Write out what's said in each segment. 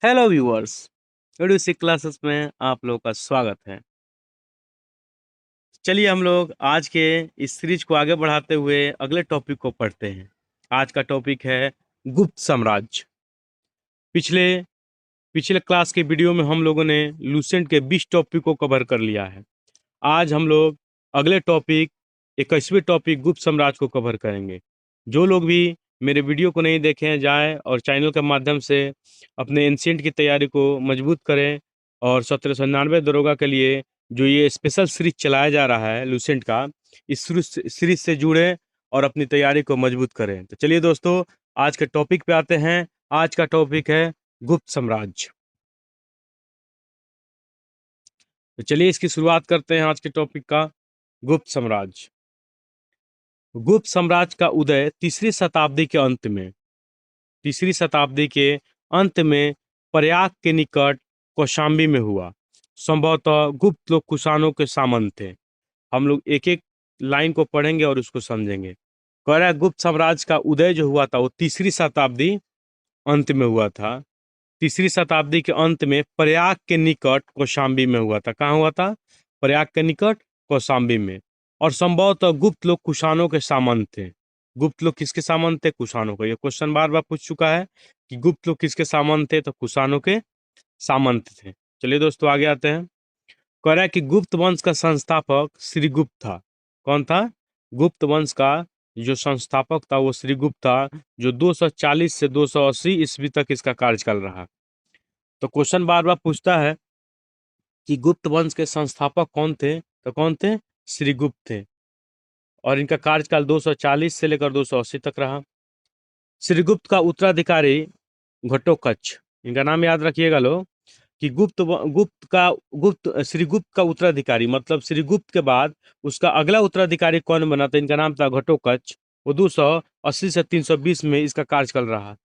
Hello viewers. एडुसी classes में आप लोगों का स्वागत है। चलिए हम लोग आज के इस सीरीज को आगे बढ़ाते हुए अगले टॉपिक को पढ़ते हैं। आज का टॉपिक है गुप्त साम्राज्य। पिछले पिछले क्लास के वीडियो में हम लोगों ने लूसेंट के 20 टॉपिक को कवर कर लिया है। आज हम लोग अगले टॉपिक 21वें टॉपिक गुप्त साम्राज्य को कवर करेंगे। जो लोग भी मेरे वीडियो को नहीं देखे हैं जाएं और चैनल के माध्यम से अपने एंशिएंट की तैयारी को मजबूत करें और 1799 दरोगा के लिए जो ये स्पेशल सीरीज चलाया जा रहा है लूसेंट का, इस सीरीज से जुड़े और अपनी तैयारी को मजबूत करें। तो चलिए दोस्तों, आज के टॉपिक पे आते हैं। आज का टॉपिक है गुप्त साम्राज्य। तो चलिए इसकी शुरुआत करते हैं आज के टॉपिक का, गुप्त साम्राज्य। गुप्त साम्राज्य का उदय तीसरी शताब्दी के अंत में प्रयाग के निकट कौशाम्बी में हुआ। संभवतः गुप्त लोग कुषाणों के सामंत थे। हम लोग एक एक लाइन को पढ़ेंगे और उसको समझेंगे। कह रहा है गुप्त साम्राज्य का उदय जो हुआ था वो तीसरी शताब्दी अंत में हुआ था। तीसरी शताब्दी के अंत में प्रयाग के निकट कौशाम्बी में हुआ था। कहाँ हुआ था? प्रयाग के निकट कौशाम्बी में। और संभवतः गुप्त लोग कुषाणों के सामंत थे। गुप्त लोग किसके सामंत थे? कुषाणों के। ये क्वेश्चन बार बार पूछ चुका है कि गुप्त लोग किसके सामंत थे, तो कुषाणों के सामंत थे। चलिए दोस्तों आगे आते हैं। कह रहा है कि गुप्त वंश का संस्थापक श्रीगुप्त था। कौन था? गुप्त वंश का जो संस्थापक था वो श्रीगुप्त था, जो 240 से 280 ईस्वी तक इसका कार्यकाल रहा। तो क्वेश्चन बार बार पूछता है कि गुप्त वंश के संस्थापक कौन थे? तो कौन थे? श्रीगुप्त थे। और इनका कार्यकाल 240 से लेकर 280 तक रहा। श्रीगुप्त का उत्तराधिकारी घटोत्कच, इनका नाम याद रखिएगा लोग कि गुप्त श्रीगुप्त का उत्तराधिकारी मतलब श्रीगुप्त के बाद उसका अगला उत्तराधिकारी कौन बना था? इनका नाम था घटोत्कच। वो 280 से 320 में इसका कार्यकाल रहा।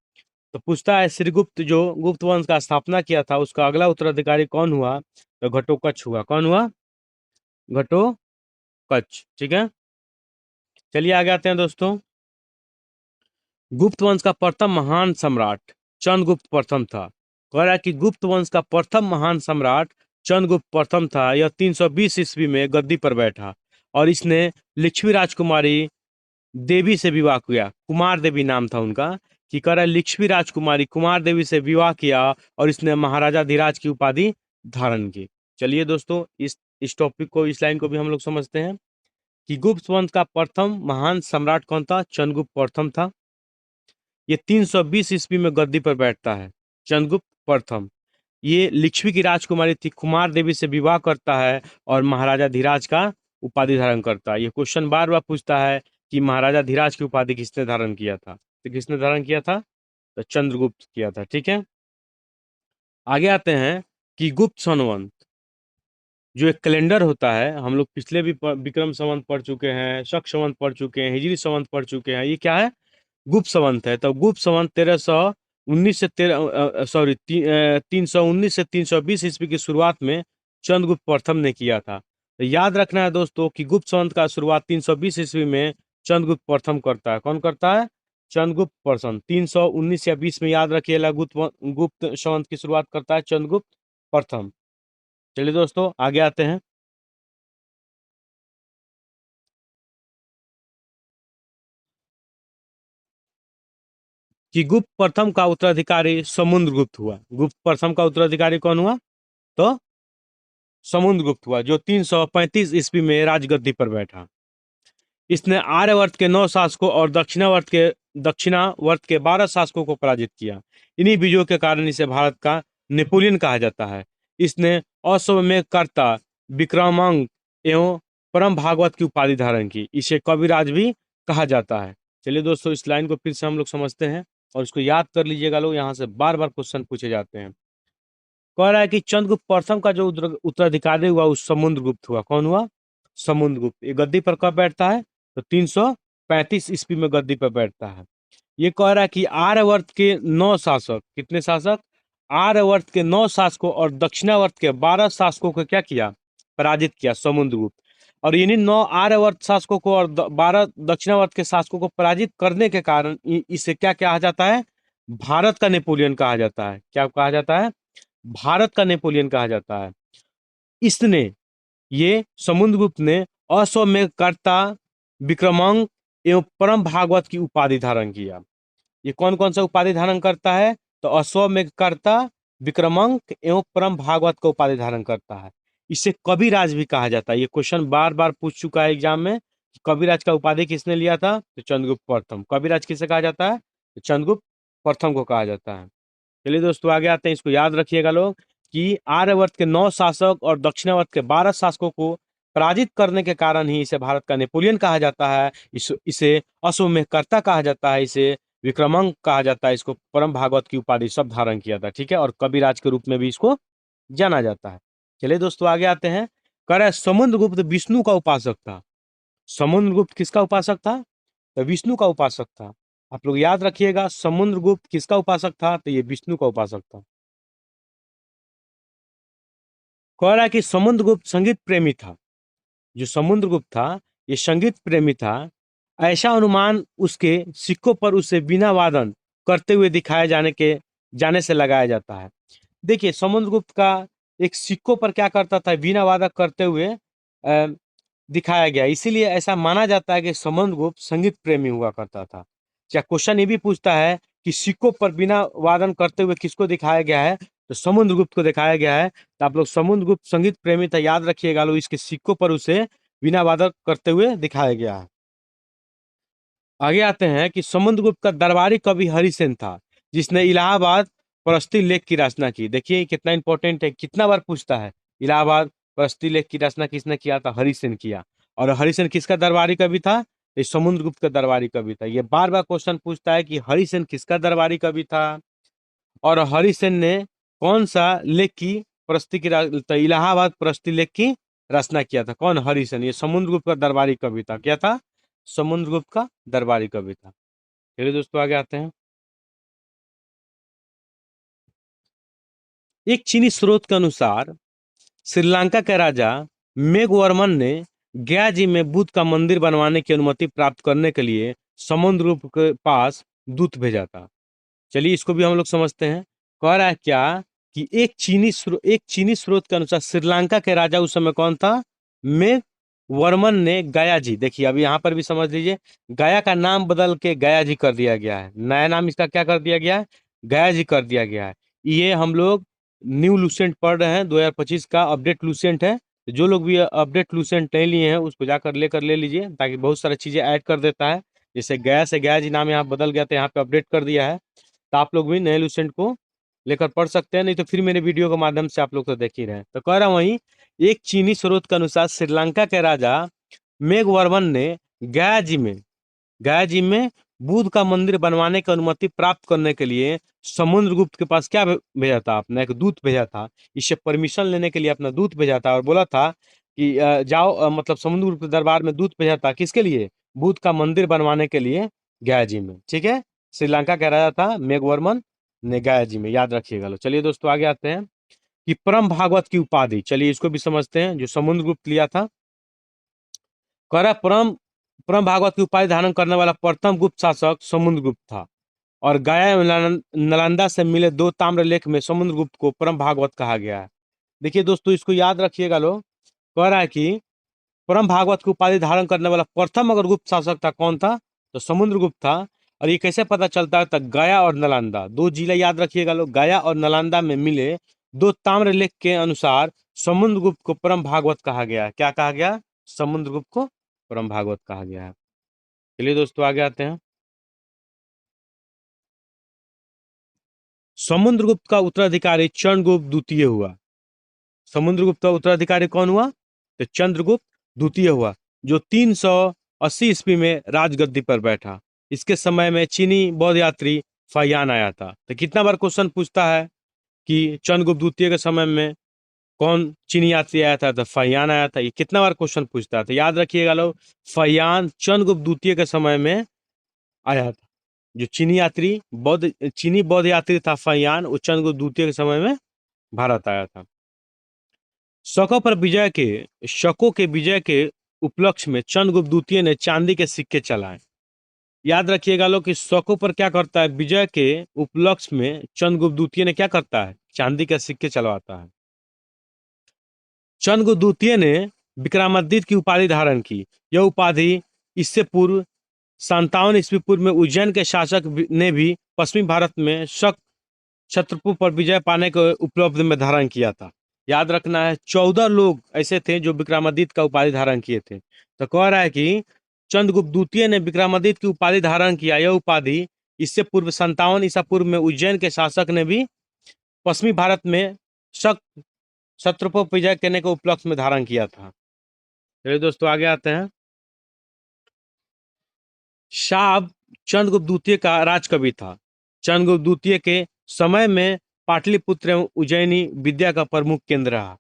तो पूछता है श्रीगुप्त जो गुप्त वंश का स्थापना किया था उसका अगला उत्तराधिकारी कौन हुआ? तो घटोत्कच हुआ। कौन हुआ? घटोत्कच। ठीक है, चलिए आगे आते हैं दोस्तों। गुप्त वंश का प्रथम महान सम्राट चंद्रगुप्त प्रथम था। कह रहा है कि गुप्त वंश का प्रथम महान सम्राट चंद्रगुप्त प्रथम था। यह 320 ईस्वी में गद्दी पर बैठा और इसने लिच्छवी राजकुमारी देवी से विवाह किया। कुमार देवी नाम था उनका। कि कह रहा है लिच्छवी राजकुमारी कुमार देवी से विवाह किया और इसने महाराजा धीराज की उपाधि धारण की। चलिए दोस्तों, इस टॉपिक को, इस लाइन को भी हम लोग समझते हैं कि गुप्त वंश का प्रथम महान सम्राट कौन था? चंद्रगुप्त प्रथम था। ये 320 ईस्वी में गद्दी पर बैठता है चंद्रगुप्त प्रथम। ये लिच्छवी की राजकुमारी थी, कुमार देवी से विवाह करता है और महाराजा धीराज का उपाधि धारण करता है। ये क्वेश्चन बार बार पूछता है कि महाराजा धीराज की उपाधि किसने धारण किया था? तो किसने धारण किया था? तो चंद्रगुप्त किया था। ठीक है, आगे आते हैं कि गुप्त संवत जो एक कैलेंडर होता है, हम लोग पिछले भी विक्रम संवत पढ़ चुके हैं, शक संवत पढ़ चुके हैं, हिजरी संवत पढ़ चुके हैं। ये क्या है? गुप्त संवत है। तो गुप्त संवत 1319 से 319 से 320 ईस्वी की शुरुआत में चंद्रगुप्त प्रथम ने किया था। तो याद रखना है दोस्तों कि गुप्त संवत का शुरुआत 320 ईस्वी में चंद्रगुप्त प्रथम करता है। कौन करता है? चंद्रगुप्त प्रथम। 319 या 20 में याद रखिएगा, गुप्त संवत की शुरुआत करता है चंद्रगुप्त प्रथम। चलिए दोस्तों आगे आते हैं। कि गुप्त प्रथम का उत्तराधिकारी समुद्रगुप्त हुआ। गुप्त प्रथम का उत्तराधिकारी कौन हुआ? तो समुद्रगुप्त हुआ, जो 335 ईस्वी में राजगद्दी पर बैठा। इसने आर्यवर्त के 9 शासकों और दक्षिणावर्त के 12 शासकों को पराजित किया। इन्हीं विजयों के कारण इसे भारत का नेपोलियन कहा जाता है। इसने अश्वमेध कर्ता, विक्रमांक एवं परम भागवत की उपाधि धारण की। इसे कविराज भी कहा जाता है। चलिए दोस्तों, इस लाइन को फिर से हम लोग समझते हैं और इसको याद कर लीजिएगा लोग, यहाँ से बार बार क्वेश्चन पूछे जाते हैं। कह रहा है कि चंद्रगुप्त प्रथम का जो उत्तराधिकारी हुआ उस समुद्रगुप्त हुआ। कौन हुआ? समुद्रगुप्त। ये गद्दी पर कब बैठता है? तो 335 ईस्वी में गद्दी पर बैठता है। ये कह रहा है कि आर्यवर्त के 9 शासक, कितने शासक? आर्यवर्त के 9 शासकों और दक्षिणावर्त के 12 शासकों को क्या किया? पराजित किया समुद्रगुप्त। और इन्हीं 9 आर्यवर्त शासकों को और 12 दक्षिणावर्त के शासकों को पराजित करने के कारण इसे क्या कहा जाता है? भारत का नेपोलियन कहा जाता है। क्या कहा जाता है? भारत का नेपोलियन कहा जाता है। इसने ये समुद्रगुप्त ने अश्वमेधकर्ता, विक्रमांक एवं परम भागवत की उपाधि धारण किया। ये कौन कौन सा उपाधि धारण करता है? तो अश्वमेधकर्ता, विक्रमांक एवं परम भागवत का उपाधि धारण करता है। इसे कविराज भी कहा जाता है। ये क्वेश्चन बार बार पूछ चुका है एग्जाम में। कविराज का उपाधि किसने लिया था? तो चंद्रगुप्त प्रथम। कविराज किसे कहा जाता है? तो चंद्रगुप्त प्रथम को कहा जाता है। चलिए दोस्तों आगे आते हैं, इसको याद रखिएगा लोग कि आर्यवर्त के 9 शासक और दक्षिणावर्त के 12 शासकों को पराजित करने के कारण ही इसे भारत का नेपोलियन कहा जाता है। इसे अश्वमेधकर्ता कहा जाता है, इसे विक्रमांक कहा जाता है, इसको परम भागवत की उपाधि सब धारण किया था। ठीक है, और कविराज के रूप में भी इसको जाना जाता है। चलिए दोस्तों आगे आते हैं। कह रहा है समुद्रगुप्त विष्णु का उपासक था। समुद्रगुप्त किसका उपासक था? तो विष्णु का उपासक था। आप लोग याद रखिएगा, समुद्रगुप्त किसका उपासक था? तो ये विष्णु का उपासक था। कह रहा है कि समुद्रगुप्त संगीत प्रेमी था। जो समुद्रगुप्त था ये संगीत प्रेमी था। ऐसा अनुमान उसके सिक्कों पर उसे बीना वादन करते हुए दिखाए जाने से लगाया जाता है। देखिए समुद्रगुप्त का एक सिक्कों पर क्या करता था? बीना वादक करते हुए दिखाया गया, इसीलिए ऐसा माना जाता है कि समुद्रगुप्त संगीत प्रेमी हुआ करता था। क्या क्वेश्चन ये भी पूछता है कि सिक्कों पर बिना वादन करते हुए किसको दिखाया गया है? तो समुद्रगुप्त को दिखाया गया है। तो आप लोग समुद्रगुप्त संगीत प्रेमी था, याद रखिएगा लोग, इसके सिक्कों पर उसे बिना वादन करते हुए दिखाया गया है। आगे आते हैं कि समुद्रगुप्त का दरबारी कवि हरिसेन था, जिसने इलाहाबाद प्रस्ती लेख की रचना की। देखिए कितना इंपॉर्टेंट है, कितना बार पूछता है। इलाहाबाद प्रस्ती लेख की रचना किसने किया था? हरिसेन किया। और हरिसेन किसका दरबारी कवि था? ये समुद्रगुप्त का दरबारी कवि था। ये बार बार क्वेश्चन पूछता है कि हरिसेन किसका दरबारी कवि था और हरिसेन ने कौन सा लेख की तो इलाहाबाद प्रस्ती लेख की रचना किया था। कौन? हरिसेन। ये समुद्रगुप्त का दरबारी कवि था। क्या था? समुद्रगुप्त का दरबारी कवि था। चलिए दोस्तों आगे आते हैं। एक चीनी स्रोत के अनुसार श्रीलंका के राजा मेघवर्मन ने गया जी में बुद्ध का मंदिर बनवाने की अनुमति प्राप्त करने के लिए समुद्रगुप्त के पास दूत भेजा था। चलिए इसको भी हम लोग समझते हैं। कह रहा है क्या कि एक चीनी स्रोत के अनुसार श्रीलंका के राजा उस समय कौन था? मेघवर्मन ने गया जी, देखिए अभी यहाँ पर भी समझ लीजिए, गया का नाम बदल के गया जी कर दिया गया है। नया नाम इसका क्या कर दिया गया है? गया जी कर दिया गया है। ये हम लोग न्यू लूसेंट पढ़ रहे हैं, 2025 का अपडेट लूसेंट है। तो जो लोग भी अपडेट लूसेंट नहीं लिए हैं उसको जाकर लेकर ले लीजिए, ताकि बहुत सारी चीजें ऐड कर देता है। जैसे गया से गया जी नाम यहाँ बदल गया था, यहाँ पे अपडेट कर दिया है। तो आप लोग भी नए लूसेंट को लेकर पढ़ सकते हैं, नहीं तो फिर मेरे वीडियो के माध्यम से आप लोग तो देख ही रहे हैं। तो कह रहा हूँ वहीं, एक चीनी स्रोत के अनुसार श्रीलंका के राजा मेघवर्मन ने गया जी में बुद्ध का मंदिर बनवाने की अनुमति प्राप्त करने के लिए समुद्रगुप्त के पास क्या भेजा था? अपना एक दूत भेजा था। इससे परमिशन लेने के लिए अपना दूत भेजा था और बोला था कि जाओ, मतलब समुद्रगुप्त के दरबार में दूत भेजा था। किसके लिए? बुद्ध का मंदिर बनवाने के लिए गया जी में। ठीक है, श्रीलंका का राजा था मेघवर्मन ने गया जी में, याद रखिएगा लो। चलिए दोस्तों आगे आते हैं कि परम भागवत की उपाधि, चलिए इसको भी समझते हैं, जो समुद्रगुप्त लिया था। कह रहा परम परम भागवत की उपाधि धारण करने वाला प्रथम गुप्त शासक समुद्रगुप्त था। और गया एवं नालंदा से मिले 2 ताम्र लेख में समुद्रगुप्त को परम भागवत कहा गया है। देखिए दोस्तों इसको याद रखिएगा लोग। कह रहा है कि परम भागवत की उपाधि धारण करने वाला प्रथम अगर गुप्त शासक था, कौन था? तो समुद्रगुप्त था। और ये कैसे पता चलता है? तो गया और नालंदा 2 जिले याद रखिएगा लोग। गया और नालंदा में मिले 2 ताम्र लेख के अनुसार समुद्रगुप्त को परम भागवत कहा गया है। क्या कहा गया? समुद्रगुप्त को परम भागवत कहा गया है। चलिए दोस्तों आगे आते हैं। समुद्रगुप्त का उत्तराधिकारी चंद्रगुप्त द्वितीय हुआ। समुद्रगुप्त का उत्तराधिकारी कौन हुआ? तो चंद्रगुप्त द्वितीय हुआ, जो 380 ईस्वी में राजगद्दी पर बैठा। इसके समय में चीनी बौद्ध यात्री फाहियान आया था। तो कितना बार क्वेश्चन पूछता है कि चंद्रगुप्त द्वितीय के समय में कौन चीनी यात्री आया था? तो फाहियान आया था। ये कितना बार क्वेश्चन पूछता है? तो याद रखिएगा लोग, फाहियान चंद्रगुप्त द्वितीय के समय में आया था। जो चीनी बौद्ध यात्री था फाहियान, वो चंद्रगुप्त द्वितीय के समय में भारत आया था। शकों के विजय के उपलक्ष्य में चंद्रगुप्त द्वितीय ने चांदी के सिक्के चलाए। याद रखिएगा लोग कि शौकों पर क्या करता है, विजय के उपलक्ष्य में चंद्रगुप्त द्वितीय ने क्या करता है, चांदी के सिक्के चलवाता है। चंद्रगुप्त द्वितीय ने विक्रमादित्य की उपाधि धारण की। यह उपाधि इससे पूर्व 57 ईस्वी पूर्व में उज्जैन के शासक ने भी पश्चिमी भारत में शक शत्रुपु पर विजय पाने के उपलब्ध में धारण किया था। याद रखना है 14 लोग ऐसे थे जो विक्रमादित्य का उपाधि धारण किए थे। तो कह रहा है कि चंद्रगुप्त द्वितीय ने विक्रमादित्य की उपाधि धारण किया। यह उपाधि इससे पूर्व 57 ईसा पूर्व में उज्जैन के शासक ने भी पश्चिमी भारत में शक शत्रुपु पर विजय करने के उपलक्ष्य में धारण किया था। चलिए दोस्तों आगे आते हैं। शाब चंद्रगुप्त द्वितीय का राजकवि था। चंद्रगुप्त द्वितीय के समय में पाटलिपुत्र एवं उज्जैनी विद्या का प्रमुख केंद्र रहा।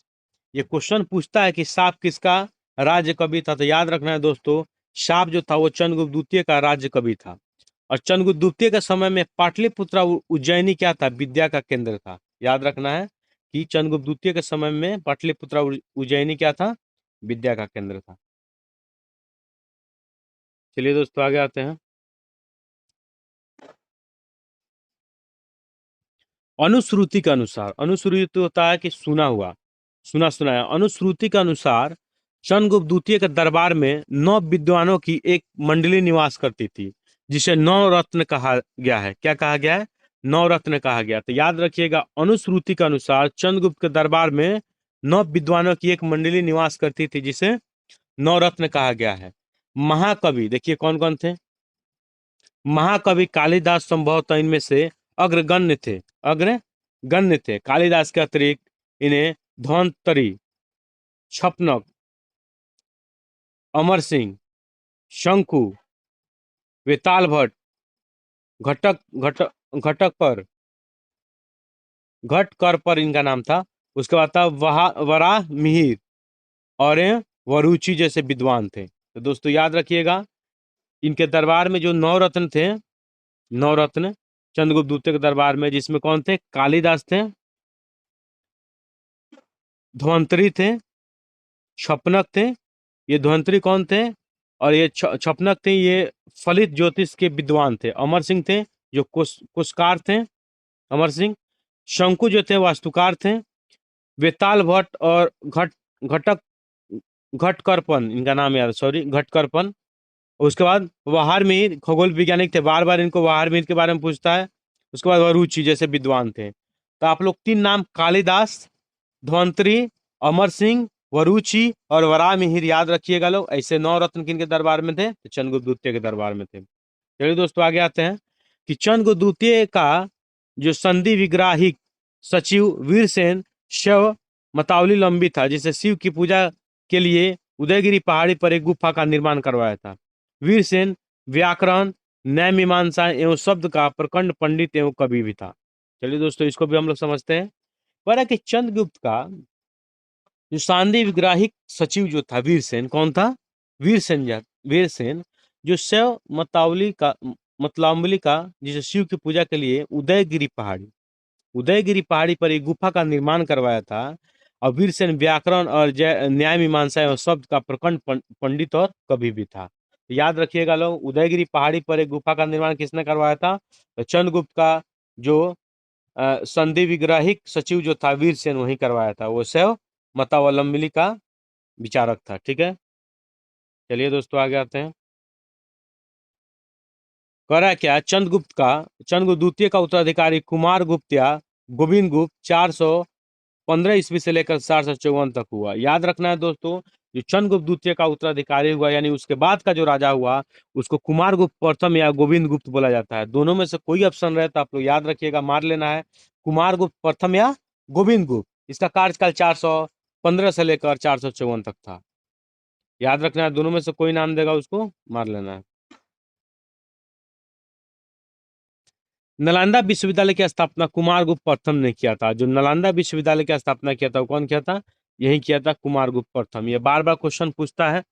ये क्वेश्चन पूछता है कि शाप किसका राज्य कवि था, तो याद रखना है दोस्तों, शाप जो था वो चंद्रगुप्त द्वितीय का राज्य कवि था। और चंद्रगुप्त द्वितीय के समय में पाटलिपुत्र उज्जैनी क्या था, विद्या का केंद्र था। याद रखना है कि चंद्रगुप्त द्वितीय के समय में पाटलिपुत्र उज्जैनी क्या था, विद्या का केंद्र था। चलिए दोस्तों आगे आते हैं। अनुश्रुति के अनुसार, अनुश्रुति तो होता है कि सुना हुआ, सुना सुनाया। अनुश्रुति के अनुसार चंद्रगुप्त द्वितीय के दरबार में 9 विद्वानों की एक मंडली निवास करती थी, जिसे 9 रत्न कहा गया है। क्या कहा गया है, 9 रत्न कहा गया। तो याद रखिएगा, अनुश्रुति के अनुसार चंद्रगुप्त के दरबार में 9 विद्वानों की एक मंडली निवास करती थी, जिसे 9 रत्न कहा गया है। महाकवि देखिए कौन कौन थे। महाकवि कालिदास संभवतः इनमें से अग्रगण्य थे, अग्रगण्य थे। कालिदास के अतिरिक्त इन्हें धन्वंतरी, छपनक, अमर सिंह, शंकु, वेताल भट्ट, घटक घटक घटक पर घटकर पर इनका नाम था। उसके बाद था वराह मिहिर और वरुचि जैसे विद्वान थे। तो दोस्तों याद रखिएगा, इनके दरबार में जो 9 रत्न थे, 9 रत्न चंद्रगुप्त द्वितीय के दरबार में, जिसमें कौन थे, कालिदास थे, धन्वंतरी थे, छपनक थे। ये धन्वंतरी कौन थे, और ये छपनक थे, ये फलित ज्योतिष के विद्वान थे। अमर सिंह थे जो कुशकार थे, अमर सिंह। शंकु जो थे वास्तुकार थे। वेताल भट्ट और घटक घटकरपन इनका नाम याद, सॉरी, घटकरपन। उसके बाद वहार मीर खगोल वैज्ञानिक थे, बार बार इनको वहार मीर के बारे में पूछता है। उसके बाद वरुचि जैसे विद्वान थे। तो आप लोग 3 नाम, कालिदास, धन्वंतरी, अमर सिंह, वरुचि और वराहमिहिर याद रखिएगा लोग। ऐसे 9 रत्न किनके दरबार में थे, तो चंद्रगुप्त द्वितीय के दरबार में थे। चलिए दोस्तों आगे आते हैं कि चंद्रगुप्त द्वितीय का जो संधि विग्राहिक सचिव वीरसेन शैव मतावली लंबी था, जिसे शिव की पूजा के लिए उदयगिरी पहाड़ी पर एक गुफा का निर्माण करवाया था। वीरसेन व्याकरण, न्याय मीमांसा एवं शब्द का प्रखंड पंडित एवं कवि भी था। चलिए दोस्तों इसको भी हम लोग समझते हैं। पर कि चंद्रगुप्त का जो सांदी विग्राहिक सचिव जो था वीरसेन, कौन था, वीरसेन, वीरसेन जो शैव मतलावली का जिसे शिव की पूजा के लिए उदयगिरी पहाड़ी पर एक गुफा का निर्माण करवाया था। और वीरसेन व्याकरण और न्याय मीमांसा एवं शब्द का प्रखंड पंडित और कवि भी था। तो याद रखिएगा लोग, उदयगिरी पहाड़ी पर एक गुफा का निर्माण किसने करवाया था, तो चंद्रगुप्त का जो संधि विग्राहिक सचिव जो था वीरसेन, वही करवाया था। वो शैव मतावलंबी का विचारक था। ठीक है, चलिए दोस्तों आगे आते हैं। कह रहा है क्या, चंद्रगुप्त द्वितीय का उत्तराधिकारी कुमार गुप्त या गोविंद गुप्त 415 ईस्वी से लेकर 454 तक हुआ। याद रखना है दोस्तों, जो चंद्रगुप्त द्वितीय का उत्तराधिकारी हुआ, यानी उसके बाद का जो राजा हुआ, उसको कुमार गुप्त प्रथम या गोविंद गुप्त बोला जाता है। दोनों में से कोई ऑप्शन रहे तो आप लोग याद रखिएगा, मार लेना है, कुमार गुप्त प्रथम या गोविंद गुप्त। इसका कार्यकाल 415 से लेकर 454 तक था। याद रखना है, दोनों में से कोई नाम देगा उसको मार लेना है। नालंदा विश्वविद्यालय की स्थापना कुमार गुप्त प्रथम ने किया था। जो नालंदा विश्वविद्यालय की स्थापना किया था वो कौन किया था, यही किया था, कुमार गुप्त प्रथम। ये बार बार क्वेश्चन पूछता है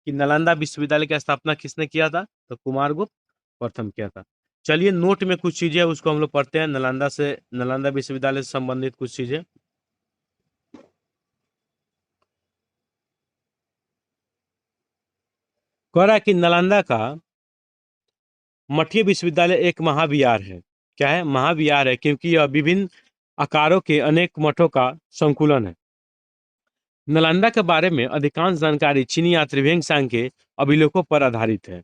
कि नालंदा विश्वविद्यालय की स्थापना किसने किया था, तो कुमार गुप्त प्रथम किया था। चलिए नोट में कुछ चीजें उसको हम लोग पढ़ते हैं, नालंदा विश्वविद्यालय से संबंधित कुछ चीजें। कह रहा है कि नालंदा का मठीय विश्वविद्यालय एक महाविहार है। क्या है? महाविहार है, क्योंकि यह विभिन्न आकारों के अनेक मठों का संकुलन है। नालंदा के बारे में अधिकांश जानकारी चीनी यात्री त्रिवेंग के अभिलेखों पर आधारित है।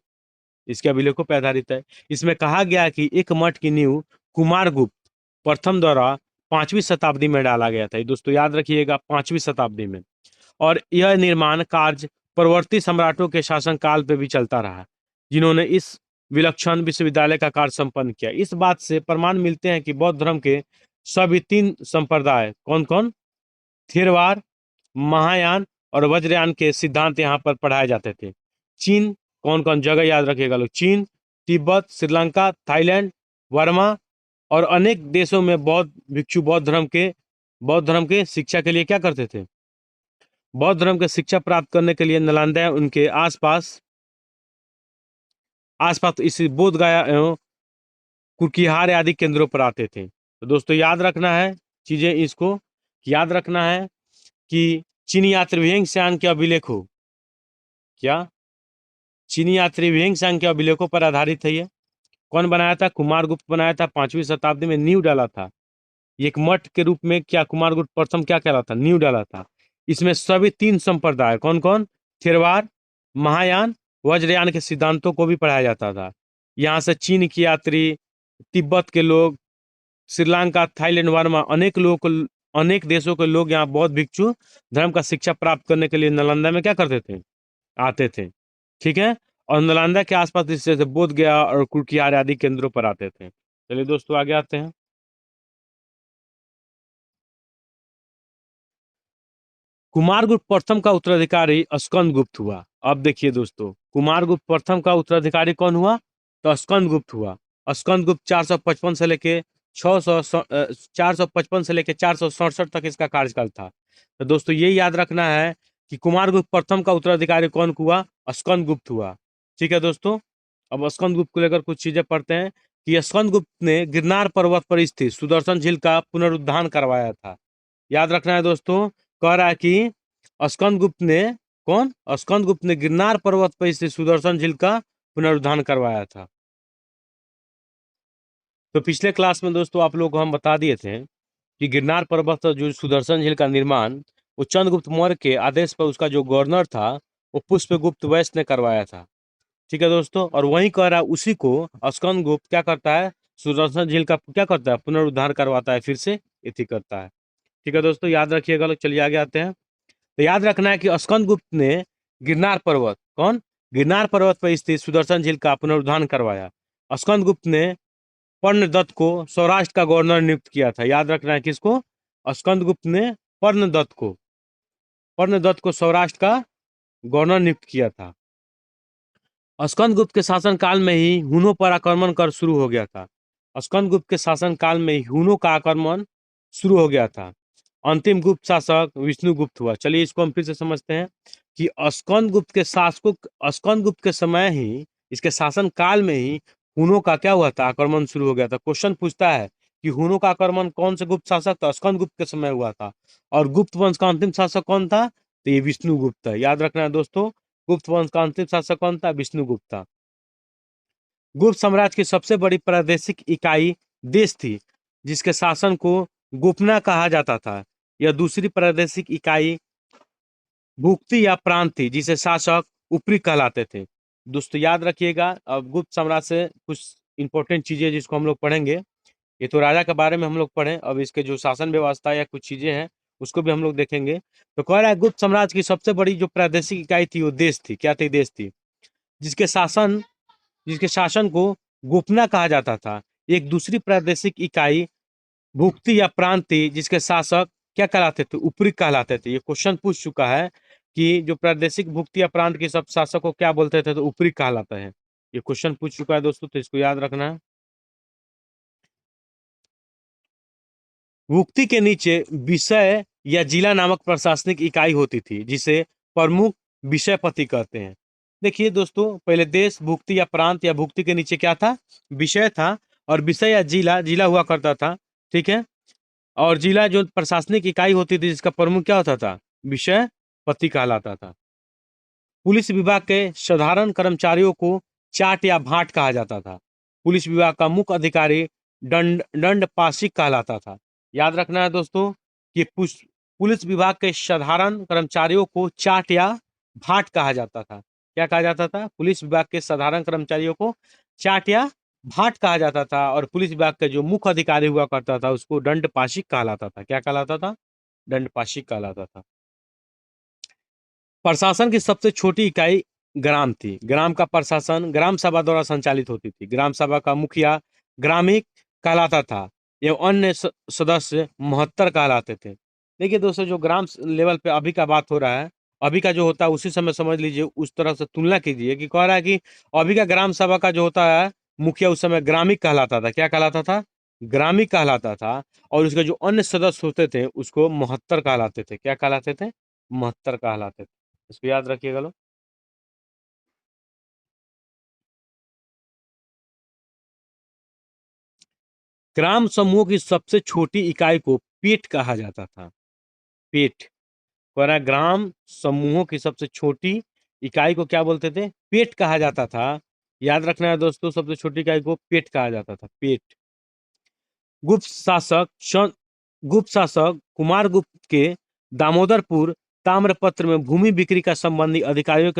इसके अभिलेखों पर आधारित है। इसमें कहा गया कि एक मठ की नींव कुमारगुप्त प्रथम द्वारा 5वीं शताब्दी में डाला गया था। ये दोस्तों याद रखिएगा, 5वीं शताब्दी में। और यह निर्माण कार्य परवर्ती सम्राटों के शासनकाल पे भी चलता रहा, जिन्होंने इस विलक्षण विश्वविद्यालय का कार्य संपन्न किया। इस बात से प्रमाण मिलते हैं कि बौद्ध धर्म के सभी 3 संप्रदाय कौन कौन, थेरवाद, महायान और वज्रयान के सिद्धांत यहाँ पर पढ़ाए जाते थे। चीन, कौन कौन जगह याद रखिएगा लोग, चीन, तिब्बत, श्रीलंका, थाईलैंड, वर्मा और अनेक देशों में बौद्ध भिक्षु बौद्ध धर्म के शिक्षा के लिए क्या करते थे? बौद्ध धर्म की शिक्षा प्राप्त करने के लिए नालंदा उनके आसपास इस बोध गया एवं कुकिहार आदि केंद्रों पर आते थे। तो दोस्तों याद रखना है चीजें, इसको याद रखना है कि चीनी यात्री त्रिवेंग के अभिलेखों, क्या चीनी यात्री त्रिवेंग के अभिलेखों पर आधारित है। ये कौन बनाया था? कुमारगुप्त बनाया था, 5वीं शताब्दी में नींव डाला था। एक मठ के रूप में क्या कुमारगुप्त प्रथम क्या कहला था? नींव डाला था। इसमें सभी 3 संप्रदाय कौन कौन, थेरवाद, महायान, वज्रयान के सिद्धांतों को भी पढ़ाया जाता था। यहाँ से चीन की यात्री, तिब्बत के लोग, श्रीलंका, थाईलैंड, वर्मा अनेक देशों के लोग यहाँ बौद्ध भिक्षु धर्म का शिक्षा प्राप्त करने के लिए नालंदा में क्या करते थे? आते थे। ठीक है। और नालंदा के आसपास इस जैसे बोध गया और कुकिहार आदि केंद्रों पर आते थे। चलिए दोस्तों आगे आते हैं। कुमारगुप्त प्रथम का उत्तराधिकारी स्कंदगुप्त हुआ। अब देखिए दोस्तों, कुमारगुप्त प्रथम का उत्तराधिकारी कौन हुआ? तो स्कंदगुप्त हुआ। स्कंदगुप्त 455 से लेके 455 से लेके 467 तक इसका कार्यकाल था। तो दोस्तों ये याद रखना है कि कुमारगुप्त प्रथम का उत्तराधिकारी कौन हुआ? स्कंदगुप्त हुआ। ठीक है दोस्तों, अब स्कंदगुप्त को लेकर कुछ चीजें पढ़ते हैं कि स्कंदगुप्त ने गिरनार पर्वत पर स्थित सुदर्शन झील का पुनरुद्धार करवाया था। याद रखना है दोस्तों, कह रहा है कि स्कंदगुप्त ने स्कंदगुप्त ने गिरनार पर्वत पर स्थित सुदर्शन झील का पुनरुद्धार करवाया था। तो पिछले क्लास में दोस्तों आप लोग को हम बता दिए थे कि गिरनार पर्वत पर जो सुदर्शन झील का निर्माण वो चंद्रगुप्त मौर्य के आदेश पर उसका जो गवर्नर था वो पुष्पगुप्त वैश्य ने करवाया था। ठीक है दोस्तों, और वहीं कह रहा उसी को स्कंदगुप्त क्या करता है? सुदर्शन झील का क्या करता है? पुनरुद्धार करवाता है, फिर से इति करता है। ठीक है दोस्तों, याद रखिएगा लोग। चलिए आगे आते हैं। तो याद रखना है कि स्कंदगुप्त ने गिरनार पर्वत पर स्थित सुदर्शन झील का पुनरुद्धार करवाया। स्कंदगुप्त ने पर्णदत्त को सौराष्ट्र का गवर्नर नियुक्त किया था। याद रखना है किसको? स्कंदगुप्त ने पर्णदत्त को सौराष्ट्र का गवर्नर नियुक्त किया था। स्कंदगुप्त के शासनकाल में ही हुनों पर आक्रमण कर शुरू हो गया था। स्कंदगुप्त के शासनकाल में ही हुनों का आक्रमण शुरू हो गया था। अंतिम गुप्त शासक विष्णुगुप्त हुआ। चलिए इसको हम फिर से समझते हैं कि स्कंदगुप्त के समय ही, इसके शासन काल में ही हुनों का क्या हुआ था? आक्रमण शुरू हो गया था। क्वेश्चन पूछता है कि हुनों का आक्रमण कौन से गुप्त शासक था? स्कंदगुप्त के समय हुआ था। और गुप्त वंश का अंतिम शासक कौन था? तो ये विष्णुगुप्त है। याद रखना है दोस्तों, गुप्त वंश का अंतिम शासक कौन था? विष्णुगुप्त था। गुप्त साम्राज्य की सबसे बड़ी प्रादेशिक इकाई देश थी, जिसके शासन को गोपना कहा जाता था। यह दूसरी प्रादेशिक इकाई भुक्ति या प्रांत थी, जिसे शासक ऊपरी कहलाते थे। दोस्तों याद रखिएगा, अब गुप्त साम्राज्य से कुछ इंपॉर्टेंट चीजें जिसको हम लोग पढ़ेंगे। ये तो राजा के बारे में हम लोग पढ़े, अब इसके जो शासन व्यवस्था या कुछ चीजें हैं उसको भी हम लोग देखेंगे। तो कह रहा है गुप्त साम्राज्य की सबसे बड़ी जो प्रादेशिक इकाई थी वो देश थी। क्या थी? देश थी, जिसके शासन को गोपना कहा जाता था। एक दूसरी प्रादेशिक इकाई भुक्ति या प्रांत थी, जिसके शासक क्या कहलाते थे? ऊपरी कहलाते थे। ये क्वेश्चन पूछ चुका है कि जो प्रादेशिक भुक्ति या प्रांत के सब शासक को क्या बोलते थे? तो ऊपरी कहलाता है। ये क्वेश्चन पूछ चुका है दोस्तों, तो इसको याद रखना है। भुक्ति के नीचे विषय या जिला नामक प्रशासनिक इकाई होती थी, जिसे प्रमुख विषयपति कहते हैं। देखिए दोस्तों, पहले देश, भुक्ति या प्रांत या भुक्ति के नीचे क्या था? विषय था, और विषय या जिला हुआ करता था। ठीक है, और जिला जो प्रशासनिक इकाई होती थी जिसका प्रमुख क्या होता था? विषय पति कहलाता था। पुलिस विभाग के साधारण कर्मचारियों को चाट या भाट कहा जाता था। पुलिस विभाग का मुख्य अधिकारी दंडपाशिक कहलाता था। याद रखना है दोस्तों कि पुलिस विभाग के साधारण कर्मचारियों को चाट या भाट कहा जाता था। क्या कहा जाता था? पुलिस विभाग के साधारण कर्मचारियों को चाट या भाट कहा जाता था, और पुलिस विभाग के जो मुख्य अधिकारी हुआ करता था उसको दंडपाशिक कहलाता था। क्या कहलाता था? दंडपाशिक कहलाता था। प्रशासन की सबसे छोटी इकाई ग्राम थी। ग्राम का प्रशासन ग्राम सभा द्वारा संचालित होती थी। ग्राम सभा का मुखिया ग्रामीण कहलाता था एवं अन्य सदस्य महत्तर कहलाते थे। देखिए दोस्तों, जो ग्राम लेवल पे अभी का बात हो रहा है, अभी का जो होता है उसी समय समझ लीजिए, उस तरह से तुलना कीजिए कि कह रहा है कि अभी का ग्राम सभा का जो होता है मुखिया उस समय ग्रामीण कहलाता था। क्या कहलाता था? ग्रामीण कहलाता था। और उसके जो अन्य सदस्य होते थे उसको महत्तर कहलाते थे। क्या कहलाते थे? महत्तर कहलाते थे। इसको याद रखिएगा लोग। ग्राम समूह की सबसे छोटी इकाई को पेट कहा जाता था। पेट। पर ग्राम समूहों की सबसे छोटी इकाई को क्या बोलते थे? पेट कहा जाता था। याद रखना है दोस्तों, सबसे छोटी इकाई को पेट कहा जाता था। पेट। गुप्त शासक गुप्त शासक कुमार गुप्त के दामोदरपुर ताम्रपत्र में भूमि बिक्री का संबंधी अधिकारियों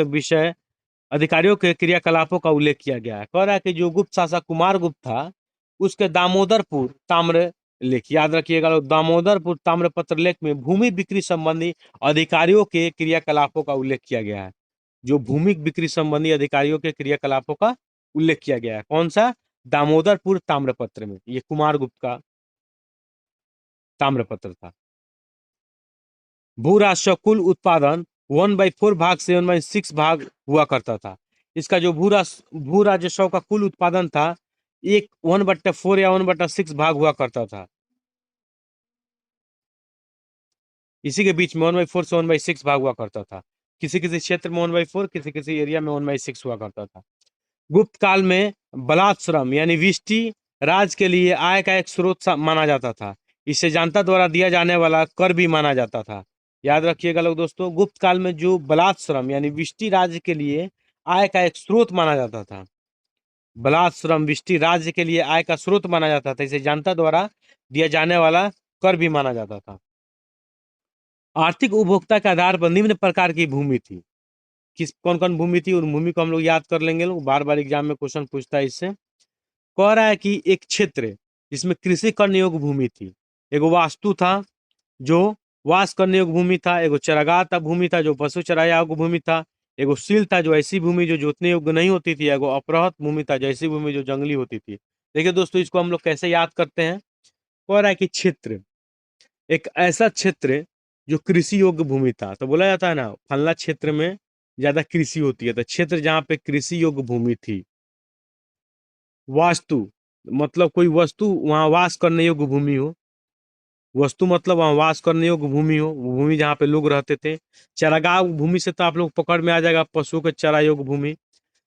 के क्रियाकलापों का उल्लेख किया गया है। कह रहा है कि जो गुप्त शासक कुमार गुप्त था उसके दामोदरपुर ताम्र लेख, याद रखिएगा लोग, दामोदरपुर ताम्रपत्र लेख में भूमि बिक्री संबंधी अधिकारियों के क्रियाकलापों का उल्लेख किया गया है। जो भूमि बिक्री संबंधी अधिकारियों के क्रियाकलापों का उल्लेख किया गया है। कौन सा? दामोदरपुर ताम्रपत्र में। ये कुमार गुप्त का ताम्रपत्र था। भू राजस्व कुल उत्पादन 1/4 भाग से 1/6 भाग हुआ करता था। इसका जो भू राजस्व का कुल उत्पादन था एक 1/4 या 1/6 भाग हुआ करता था। इसी के बीच में 1/4 से 1/6 भाग हुआ करता था। किसी किसी क्षेत्र में 1/4, किसी किसी एरिया में 1/6 हुआ करता था। गुप्त काल में बलात्श्रम यानी विष्टि राज के लिए आय का एक स्रोत माना जाता था। इसे जनता द्वारा दिया जाने वाला कर भी माना जाता था। याद रखिएगा लोग दोस्तों, गुप्त काल में जो बलात्श्रम यानी विष्टि राज्य के लिए आय का एक स्रोत माना जाता था। बलात्श्रम विष्टि राज्य के लिए आय का स्रोत माना जाता था। इसे जनता द्वारा दिया जाने वाला कर भी माना जाता था। आर्थिक उपभोक्ता के आधार पर निम्न प्रकार की भूमि थी। किस कौन कौन भूमि थी? उन भूमि को हम लोग याद कर लेंगे। लोग बार बार एग्जाम में क्वेश्चन पूछता है इससे। कह रहा है कि एक क्षेत्र जिसमें कृषि करने योग्य भूमि थी। एगो वास्तु था जो वास करने योग्य भूमि था। एगो चरागाह था भूमि था जो पशु चराया योग्य भूमि था। एगो सील था जो ऐसी भूमि जो जोतने योग्य नहीं होती थी। एगो अपरहत भूमि था जैसी भूमि जो जंगली होती थी। देखिए दोस्तों, इसको हम लोग कैसे याद करते हैं? कह रहा है कि क्षेत्र, एक ऐसा क्षेत्र जो कृषि योग्य भूमि था। तो बोला जाता है ना, फलना क्षेत्र में ज्यादा कृषि होती है। तो क्षेत्र जहाँ पे कृषि योग्य भूमि थी। वास्तु मतलब कोई वस्तु वहां वास करने योग्य भूमि हो। वस्तु मतलब वहां वास करने योग्य भूमि हो, वो भूमि जहाँ पे लोग रहते थे। चरागाह भूमि से तो आप लोग पकड़ में आ जाएगा, पशुओं के चरा योग्य भूमि।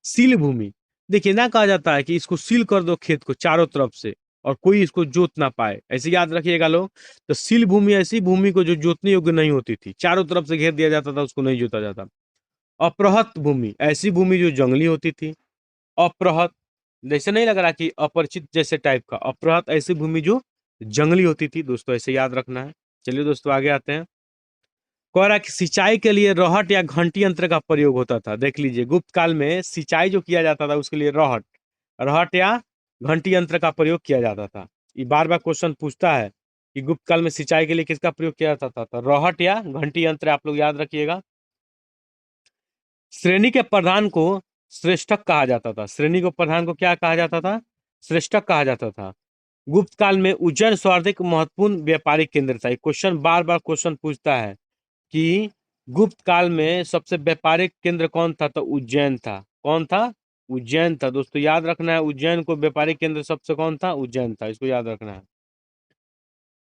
सील भूमि, देखिए ना, कहा जाता है कि इसको सील कर दो खेत को चारों तरफ से और कोई इसको जोत ना पाए, ऐसे याद रखिएगा लोग। तो सील भूमि ऐसी भूमि को जो जोतने योग्य नहीं होती थी, चारों तरफ से घेर दिया जाता था, उसको नहीं जोता जाता। अपरहत भूमि ऐसी भूमि जो जंगली होती थी। अपरहत, जैसे नहीं लग रहा कि अपरिचित जैसे टाइप का, अपरहत ऐसी भूमि जो जंगली होती थी। दोस्तों ऐसे याद रखना है। चलिए दोस्तों आगे आते हैं। कह रहा है कि सिंचाई के लिए रहट या घंटी यंत्र का प्रयोग होता था। देख लीजिए, गुप्त काल में सिंचाई जो किया जाता था उसके लिए रहट रहट या घंटी यंत्र का प्रयोग किया जाता था। ये बार बार क्वेश्चन पूछता है कि गुप्त काल में सिंचाई के लिए किसका प्रयोग किया जाता था? तो रहट या घंटी यंत्र आप लोग याद रखिएगा। श्रेणी के प्रधान को श्रेष्ठक कहा जाता था। श्रेणी को प्रधान को क्या कहा जाता था? श्रेष्ठक कहा जाता था। गुप्त काल में उज्जैन सर्वाधिक महत्वपूर्ण व्यापारिक केंद्र था। क्वेश्चन बार बार क्वेश्चन पूछता है कि गुप्त काल में सबसे व्यापारिक केंद्र कौन था? तो उज्जैन था। कौन था? उज्जैन था। दोस्तों याद रखना है, उज्जैन को व्यापारिक केंद्र सबसे कौन था? उज्जैन था। इसको याद रखना है।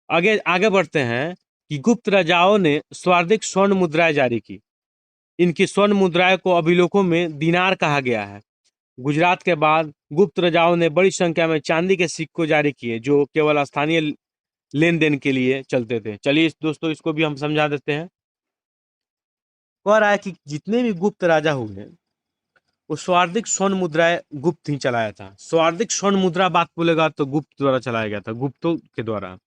आगे आगे बढ़ते हैं कि गुप्त राजाओं ने सर्वाधिक स्वर्ण मुद्राएं जारी की। इनकी स्वर्ण मुद्राएं को अभिलेखों में दिनार कहा गया है। गुजरात के बाद गुप्त राजाओं ने बड़ी संख्या में चांदी के सिक्के जारी किए जो केवल स्थानीय लेन देन के लिए चलते थे। चलिए दोस्तों, इसको भी हम समझा देते हैं। कह रहा है कि जितने भी गुप्त राजा हुए वो सर्वाधिक स्वर्ण मुद्राएं गुप्त ही चलाया था। सर्वाधिक स्वर्ण मुद्रा बात बोलेगा तो गुप्त द्वारा चलाया गया था, गुप्तों के द्वारा।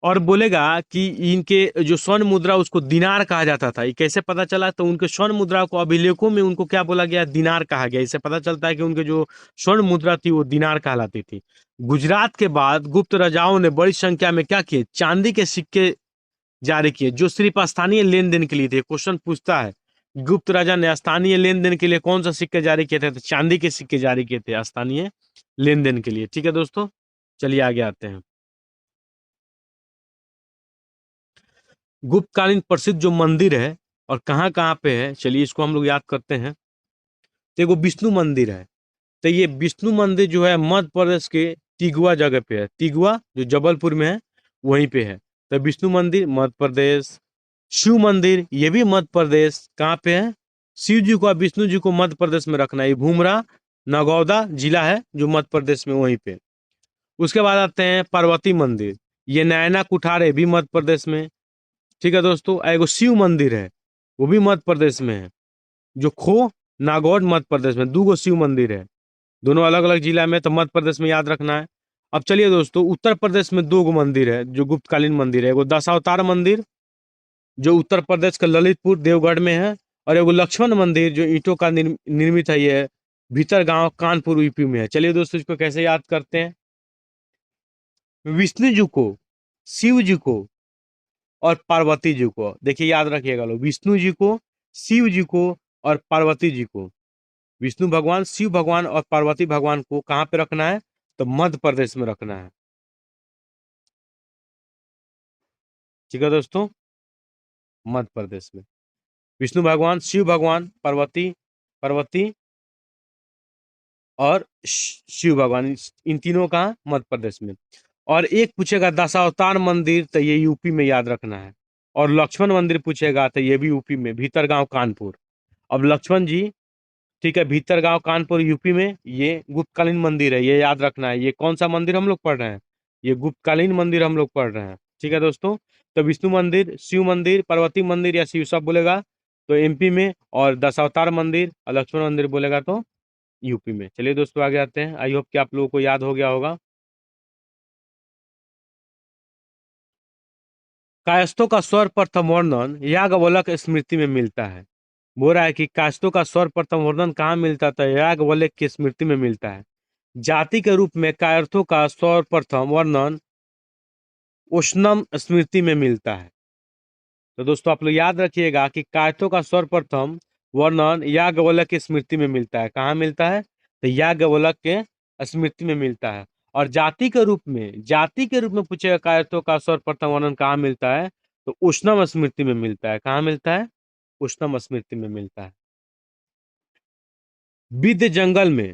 और बोलेगा कि इनके जो स्वर्ण मुद्रा उसको दिनार कहा जाता था। ये कैसे पता चला? तो उनके स्वर्ण मुद्रा को अभिलेखों में उनको क्या बोला गया? दिनार कहा गया। इससे पता चलता है कि उनके जो स्वर्ण मुद्रा थी वो दिनार कहलाती थी। गुजरात के बाद गुप्त राजाओं ने बड़ी संख्या में क्या किए? चांदी के सिक्के जारी किए, जो सिर्फ स्थानीय लेन देन के लिए थे। क्वेश्चन पूछता है गुप्त राजा ने स्थानीय लेन देन के लिए कौन सा सिक्के जारी किए थे? तो चांदी के सिक्के जारी किए थे स्थानीय लेन देन के लिए। ठीक है दोस्तों, चलिए आगे आते हैं। गुप्तकालीन प्रसिद्ध जो मंदिर है और कहाँ कहाँ पे है, चलिए इसको हम लोग याद करते हैं। तो एगो विष्णु मंदिर है। तो ये विष्णु मंदिर जो है मध्य प्रदेश के तिगुआ जगह पे है। तिगुआ जो जबलपुर में है वहीं पे है। तो विष्णु मंदिर मध्य प्रदेश। शिव मंदिर ये भी मध्य प्रदेश। कहाँ पे है? शिव जी को और विष्णु जी को मध्य प्रदेश में रखना है। ये भूमरा नगौदा जिला है जो मध्य प्रदेश में, वहीं पे। उसके बाद आते हैं पार्वती मंदिर। ये नैना कुठार है भी मध्य प्रदेश में। ठीक है दोस्तों, एगो शिव मंदिर है वो भी मध्य प्रदेश में है, जो खो नागौर मध्य प्रदेश में। दो गो शिव मंदिर है, दोनों अलग अलग जिला में, तो मध्य प्रदेश में याद रखना है। अब चलिए दोस्तों, उत्तर प्रदेश में दो गो मंदिर है जो गुप्तकालीन मंदिर है। एगो दशावतार मंदिर जो उत्तर प्रदेश के ललितपुर देवगढ़ में है, और एगो लक्ष्मण मंदिर जो ईंटों का निर्मित है, ये भीतर गांव कानपुर यूपी में है। चलिए दोस्तों, इसको कैसे याद करते हैं? विष्णु जी को, शिव जी को और पार्वती जी को, देखिए याद रखिएगा लोग, विष्णु जी को, शिव जी को और पार्वती जी को। विष्णु भगवान, शिव भगवान और पार्वती भगवान को कहाँ पे रखना है? तो मध्य प्रदेश में रखना है। ठीक है दोस्तों, मध्य प्रदेश में विष्णु भगवान, शिव भगवान, पार्वती पार्वती और शिव भगवान, इन तीनों का मध्य प्रदेश में। और एक पूछेगा दशावतार मंदिर, तो ये यूपी में याद रखना है। और लक्ष्मण मंदिर पूछेगा तो ये भी यूपी में, भीतरगांव कानपुर। अब लक्ष्मण जी, ठीक है, भीतरगांव कानपुर यूपी में, ये गुप्तकालीन मंदिर है, ये याद रखना है। ये कौन सा मंदिर हम लोग पढ़ रहे हैं? ये गुप्तकालीन मंदिर हम लोग पढ़ रहे हैं। ठीक है दोस्तों, तो विष्णु मंदिर, शिव मंदिर, पार्वती मंदिर या शिव सब बोलेगा तो एमपी में, और दशावतार मंदिर और लक्ष्मण मंदिर बोलेगा तो यूपी में। चलिए दोस्तों आगे आते हैं। आई होप कि आप लोगों को याद हो गया होगा। कायस्थों का सर्वप्रथम वर्णन याज्ञवल्क्य स्मृति में मिलता है। बोल रहा है कि कायस्थों का सर्वप्रथम वर्णन कहाँ मिलता था? याज्ञवल्क्य की स्मृति में मिलता है। जाति के रूप में कायर्थों का सर्वप्रथम वर्णन उष्णम स्मृति में मिलता है। तो दोस्तों आप लोग याद रखिएगा कि कायर्थों का सर्वप्रथम वर्णन याज्ञवल्क्य की स्मृति में मिलता है। कहाँ मिलता है? तो याज्ञवल्क्य के स्मृति में मिलता है। और जाति के रूप में, जाति के रूप में पूछेगा कायर्थों का सर्वप्रथम वर्णन कहाँ मिलता है? तो उष्णम स्मृति में मिलता है। कहाँ मिलता है? उष्णम स्मृति में मिलता है। विंध्य जंगल में,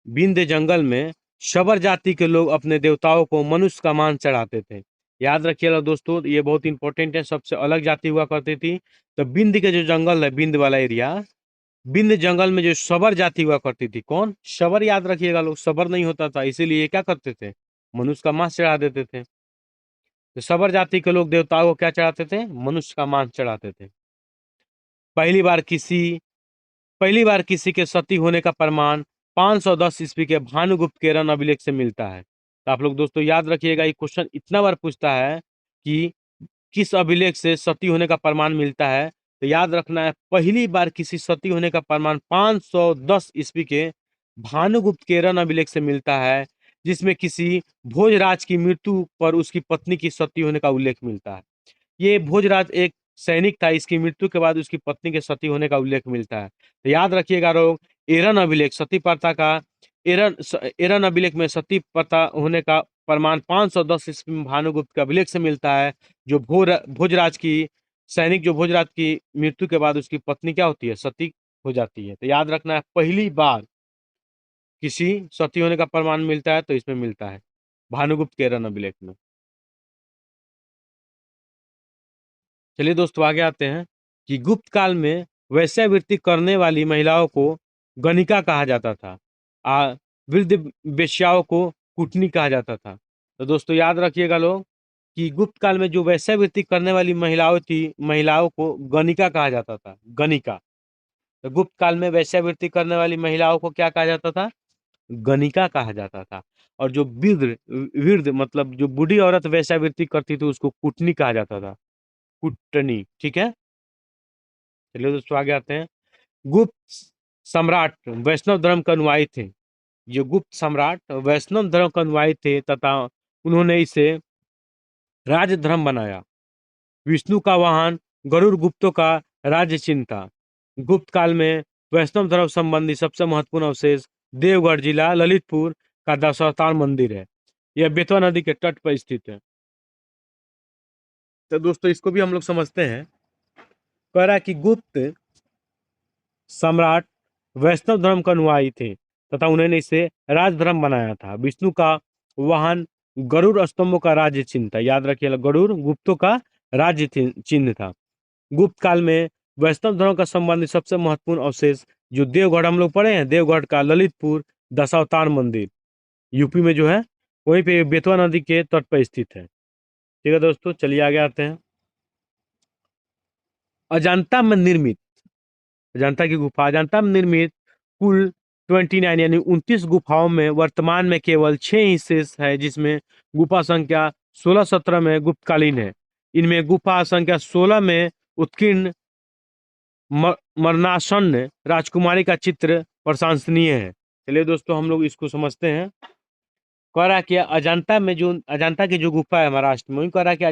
विंध्य जंगल में शबर जाति के लोग अपने देवताओं को मनुष्य का मांस चढ़ाते थे। याद रखिएगा दोस्तों, ये बहुत इंपॉर्टेंट है, सबसे अलग जाति हुआ करती थी। तो विंध्य के जो जंगल है, विंध्य वाला एरिया, विंध्य जंगल में जो शबर जाति हुआ करती थी, कौन? शबर, याद रखिएगा लोग, सबर नहीं होता था, इसीलिए क्या करते थे? मनुष्य का मांस चढ़ा देते थे। तो शबर जाति के लोग देवताओं को क्या चढ़ाते थे? मनुष्य का मांस चढ़ाते थे। पहली बार किसी पहली बार किसी के सती होने का प्रमाण 510 ईस्वी के भानुगुप्त के रन अभिलेख से मिलता है। तो आप लोग दोस्तों याद रखिएगा, ये क्वेश्चन इतना बार पूछता है कि किस अभिलेख से सती होने का प्रमाण मिलता है। तो याद रखना है, पहली बार किसी सती होने का प्रमाण 510 ईस्वी के भानुगुप्त के रन अभिलेख से मिलता है, जिसमें किसी भोजराज की मृत्यु पर उसकी पत्नी की सती होने का उल्लेख मिलता है। ये भोजराज एक सैनिक था, इसकी मृत्यु के बाद उसकी पत्नी के सती होने का उल्लेख मिलता है। तो याद रखिएगा लोग, एरन अभिलेख सती प्रथा का, एरन अभिलेख में सती प्रथा होने का प्रमाण 510 ईस्वी में भानुगुप्त के अभिलेख से मिलता है। जो भोजराज की सैनिक, जो भोजराज की मृत्यु के बाद उसकी पत्नी क्या होती है? सती हो जाती है। तो याद रखना है, पहली बार किसी सती होने का प्रमाण मिलता है तो इसमें मिलता है, भानुगुप्त के एरन अभिलेख में। चलिए दोस्तों आगे आते हैं कि गुप्त काल में वैश्यावृत्ति करने वाली महिलाओं को गणिका कहा जाता था। वृद्ध वेश्याओं को कुटनी कहा जाता था। तो दोस्तों याद रखिएगा लोग कि गुप्त काल में जो वैश्यावृत्ति करने वाली महिलाओं थी, महिलाओं को गणिका कहा जाता था। गणिका। तो गुप्त काल में वेश्यावृत्ति करने वाली महिलाओं को क्या कहा जाता था? गणिका कहा जाता था। और जो वृद्ध वृद्ध मतलब जो बूढ़ी औरत वेश्यावृत्ति करती थी उसको कुटनी कहा जाता था। कुटनी, ठीक है। चलिए दोस्तों आगे आते हैं। गुप्त सम्राट वैष्णव धर्म के अनुयायी थे। जो गुप्त सम्राट वैष्णव धर्म के अनुयायी थे तथा उन्होंने इसे राज्य धर्म बनाया। विष्णु का वाहन गरुड़ गुप्तों का राज्य चिन्ह था। गुप्त काल में वैष्णव धर्म संबंधी सबसे महत्वपूर्ण अवशेष देवगढ़ जिला ललितपुर का दशावतार मंदिर है। यह बेतवा नदी के तट पर स्थित है। तो दोस्तों इसको भी हम लोग समझते हैं। कह रहा है कि गुप्त सम्राट वैष्णव धर्म के अनुयायी थे तथा उन्होंने इसे राज धर्म बनाया था। विष्णु का वाहन गरुड़ स्तंभों का राज्य चिन्ह था। याद रखिएगा, गरुड़ गुप्तों का राज्य चिन्ह था। गुप्त काल में वैष्णव धर्म का संबंधित सबसे महत्वपूर्ण अवशेष जो देवगढ़ हम लोग पढ़े हैं, देवगढ़ का ललितपुर दशावतार मंदिर यूपी में जो है, वहीं पे बेतवा नदी के तट पर स्थित है। ठीक है दोस्तों, चलिए आगे आते हैं। अजंता में निर्मित अजंता की गुफा। अजंता में निर्मित कुल 29 यानी 29 गुफाओं में वर्तमान में केवल 6 ही शेष है, जिसमें गुफा संख्या 16-17 में गुप्तकालीन है। इनमें गुफा संख्या 16 में उत्कीर्ण मरणासन्न राजकुमारी का चित्र प्रशंसनीय है। चलिए दोस्तों हम लोग इसको समझते हैं। कह रहा है कि अजंता की जो गुफा है महाराष्ट्र में, कह रहा है कि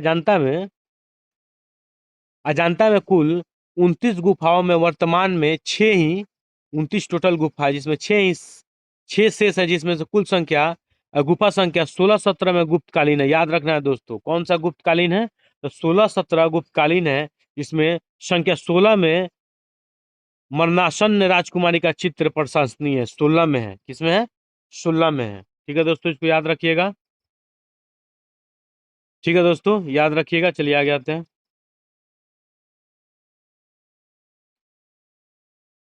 अजंता में कुल 29 गुफाओं में वर्तमान में 6 ही 29 टोटल गुफा है, जिसमें 6 शेष है, जिसमें से कुल संख्या गुफा संख्या 16-17 में गुप्तकालीन है। याद रखना है दोस्तों, कौन सा गुप्तकालीन है? तो 16-17 गुप्तकालीन है, जिसमें संख्या 16 में मरणासन्न राजकुमारी का चित्र प्रशंसनीय है। 16 में है, किसमें है? 16 में है। ठीक है दोस्तों, इसको याद रखिएगा। ठीक है दोस्तों, याद रखिएगा। चलिए आगे आते हैं।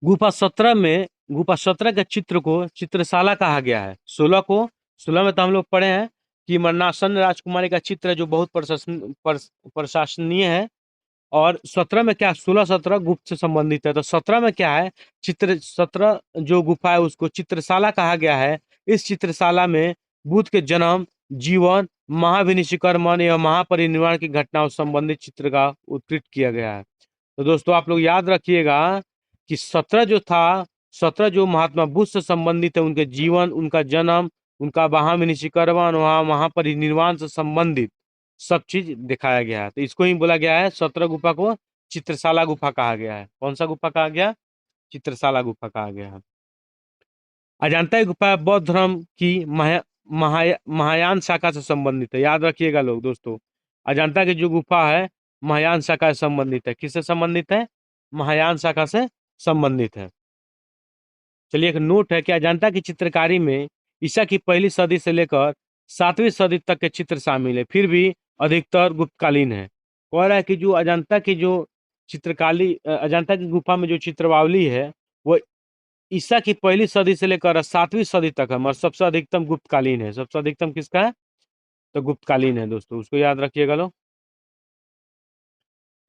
गुफा 17 के चित्र को चित्रशाला कहा गया है। 16 में तो हम लोग पढ़े हैं कि मरणासन्न राजकुमारी का चित्र जो बहुत प्रशंसनीय है। और 17 में क्या, 16-17 गुप्त से संबंधित है। तो 17 में क्या है, 17 जो गुफा है उसको चित्रशाला कहा गया है। इस चित्रशाला में बुद्ध के जन्म, जीवन, महाविनिष्कर्मण एवं महापरिनिर्वाण की घटनाओं से संबंधित चित्र का उत्कृत किया गया है। तो दोस्तों आप लोग याद रखिएगा कि 17 जो महात्मा बुद्ध से संबंधित है, उनके जीवन, उनका जन्म, उनका महाविनिष्कर्मण, वहाँ महापरिनिर्वाण से संबंधित सब चीज दिखाया गया है। तो इसको ही बोला गया है, 17 गुफा को चित्रशाला गुफा कहा गया है। कौन सा गुफा कहा गया? चित्रशाला गुफा कहा गया है। अजंता की गुफा बौद्ध धर्म की महायान शाखा से संबंधित है। याद रखिएगा लोग दोस्तों, अजंता की जो गुफा है महायान शाखा से संबंधित है। किससे संबंधित है? महायान शाखा से संबंधित है। चलिए एक नोट है कि अजंता की चित्रकारी में ईसा की पहली सदी से लेकर 7वीं सदी तक के चित्र शामिल है, फिर भी अधिकतर गुप्तकालीन है। कह रहा है कि जो अजंता की गुफा में जो चित्रवावली है वो ईसा की पहली सदी से लेकर 7वीं सदी तक है, मगर सबसे अधिकतम गुप्तकालीन है। सबसे अधिकतम किसका है? तो गुप्तकालीन है दोस्तों, उसको याद रखिएगा लोग।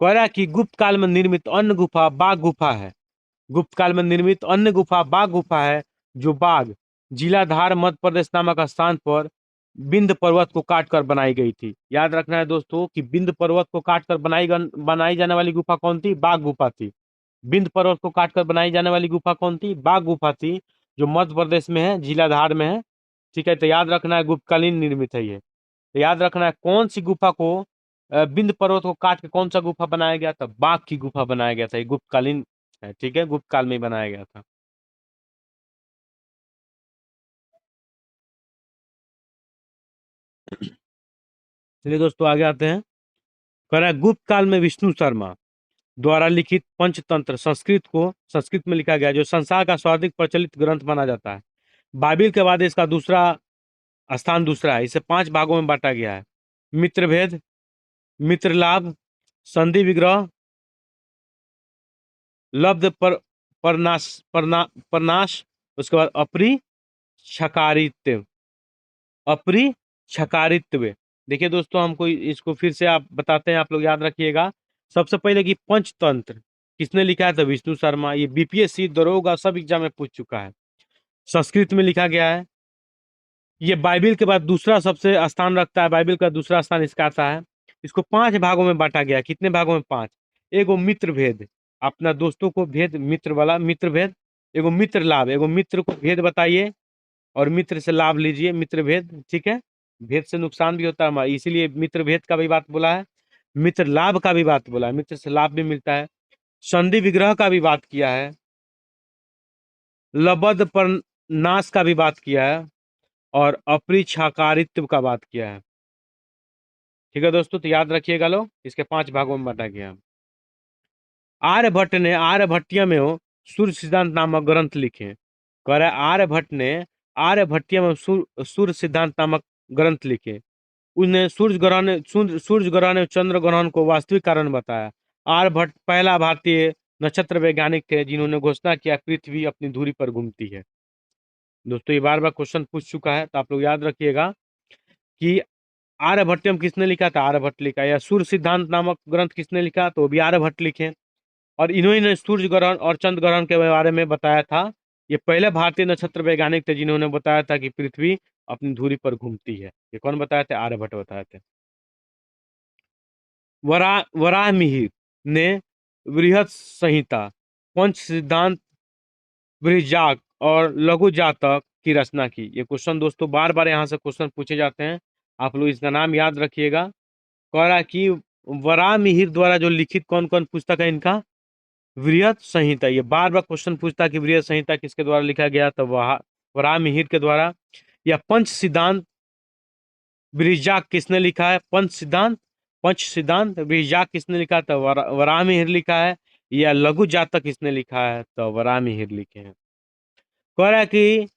कह रहा है कि गुप्त काल में निर्मित अन्य गुफा बाघ गुफा है। गुप्त काल में निर्मित अन्य गुफा बाघ गुफा है, जो बाघ जिला धार मध्य प्रदेश नामक स्थान पर बिंद पर्वत को काटकर बनाई गई थी। याद रखना है दोस्तों कि बिंद पर्वत को काटकर बनाई जाने वाली गुफा कौन थी? बाघ गुफा थी। बिंद पर्वत को काटकर बनाई जाने वाली गुफा कौन थी? बाघ गुफा थी, जो मध्य प्रदेश में है, जिला धार में है। ठीक है, तो याद रखना है गुप्तकालीन निर्मित है ये। तो याद रखना है कौन सी गुफा को बिंद पर्वत को काट के कौन सा गुफा बनाया गया था? बाघ की गुफा बनाया गया था। ये गुप्तकालीन है, ठीक है, गुप्त काल में ही बनाया गया था। चलिए दोस्तों आगे आते हैं। कह रहा है गुप्त काल में विष्णु शर्मा द्वारा लिखित पंचतंत्र संस्कृत में लिखा गया, जो संसार का सर्वाधिक प्रचलित ग्रंथ माना जाता है। बाइबिल के बाद इसका दूसरा है। इसे 5 भागों में बांटा गया है। मित्रभेद, मित्रलाभ, संधि विग्रह, लब्ध परनाश, उसके बाद अपरिछकारित्व। देखिए दोस्तों, हमको इसको फिर से आप बताते हैं, आप लोग याद रखिएगा। सबसे पहले कि पंचतंत्र किसने लिखा है? तो विष्णु शर्मा। ये बीपीएससी, दरोगा, सब एग्जाम में पूछ चुका है। संस्कृत में लिखा गया है। ये बाइबिल के बाद दूसरा सबसे स्थान रखता है, बाइबिल का दूसरा स्थान इसका आता है। इसको 5 भागों में बांटा गया है। कितने भागों में? 5। एगो मित्र भेद, अपना दोस्तों को भेद, मित्र वाला मित्र भेद। एगो मित्र लाभ, एगो मित्र को भेद बताइए और मित्र से लाभ लीजिए, मित्र भेद, ठीक है। भेद से नुकसान भी होता है हमारा, इसीलिए मित्र भेद का भी बात बोला है, मित्र लाभ का भी बात बोला है, मित्र से लाभ भी मिलता है। संधि विग्रह का भी बात किया है, लबद पर नाश का भी बात किया है और अपरिछाकारित्व का बात किया है। ठीक है दोस्तों, तो याद रखिएगा लोग, इसके 5 भागों में बांटा गया। आर्यभट्ट ने आर्यभट्टिया में हो सूर्य सिद्धांत नामक ग्रंथ लिखे। कह रहा है आर्यभट्ट ने आर्यभट्टिया में सूर्य सिद्धांत नामक ग्रंथ लिखे। उसने सूर्य ग्रहण एवं चंद्र ग्रहण को वास्तविक कारण बताया। आर्यभट्ट पहला भारतीय नक्षत्र वैज्ञानिक थे जिन्होंने घोषणा किया पृथ्वी अपनी धुरी पर घूमती है। दोस्तों ये बार बार क्वेश्चन पूछ चुका है, तो आप लोग याद रखिएगा कि आर्यभट्टियम किसने लिखा था? आर्यभट्ट लिखा। या सूर्य सिद्धांत नामक ग्रंथ किसने लिखा? तो भी आर्यभट्ट लिखे। और इन्होंने ने सूर्य ग्रहण और चंद्र ग्रहण के बारे में बताया था। ये पहले भारतीय नक्षत्र वैज्ञानिक थे जिन्होंने बताया था कि पृथ्वी अपनी धुरी पर घूमती है। ये कौन बताए थे? आर्यभट्ट बताए थे। वराहमिहिर ने बृहत संहिता, पंच सिद्धांत, बृहजाक और लघु जातक की रचना की। ये क्वेश्चन दोस्तों बार बार यहाँ से क्वेश्चन पूछे जाते हैं, आप लोग इसका नाम याद रखिएगा। कह रहा है कि वराहमिहिर द्वारा जो लिखित कौन कौन पुस्तक है इनका? बृहत संहिता। ये बार बार क्वेश्चन पूछता है कि बृहत संहिता किसके द्वारा लिखा गया? तो वह वराहमिहिर के द्वारा। या पंच सिद्धांत बृहजाक किसने लिखा है? पंच सिद्धांत बृहजाक किसने लिखा? तो वराहमिहिर लिखा है। या लघु जातक किसने लिखा है? तो वराहमिहिर लिखे हैं। कह रहा है कि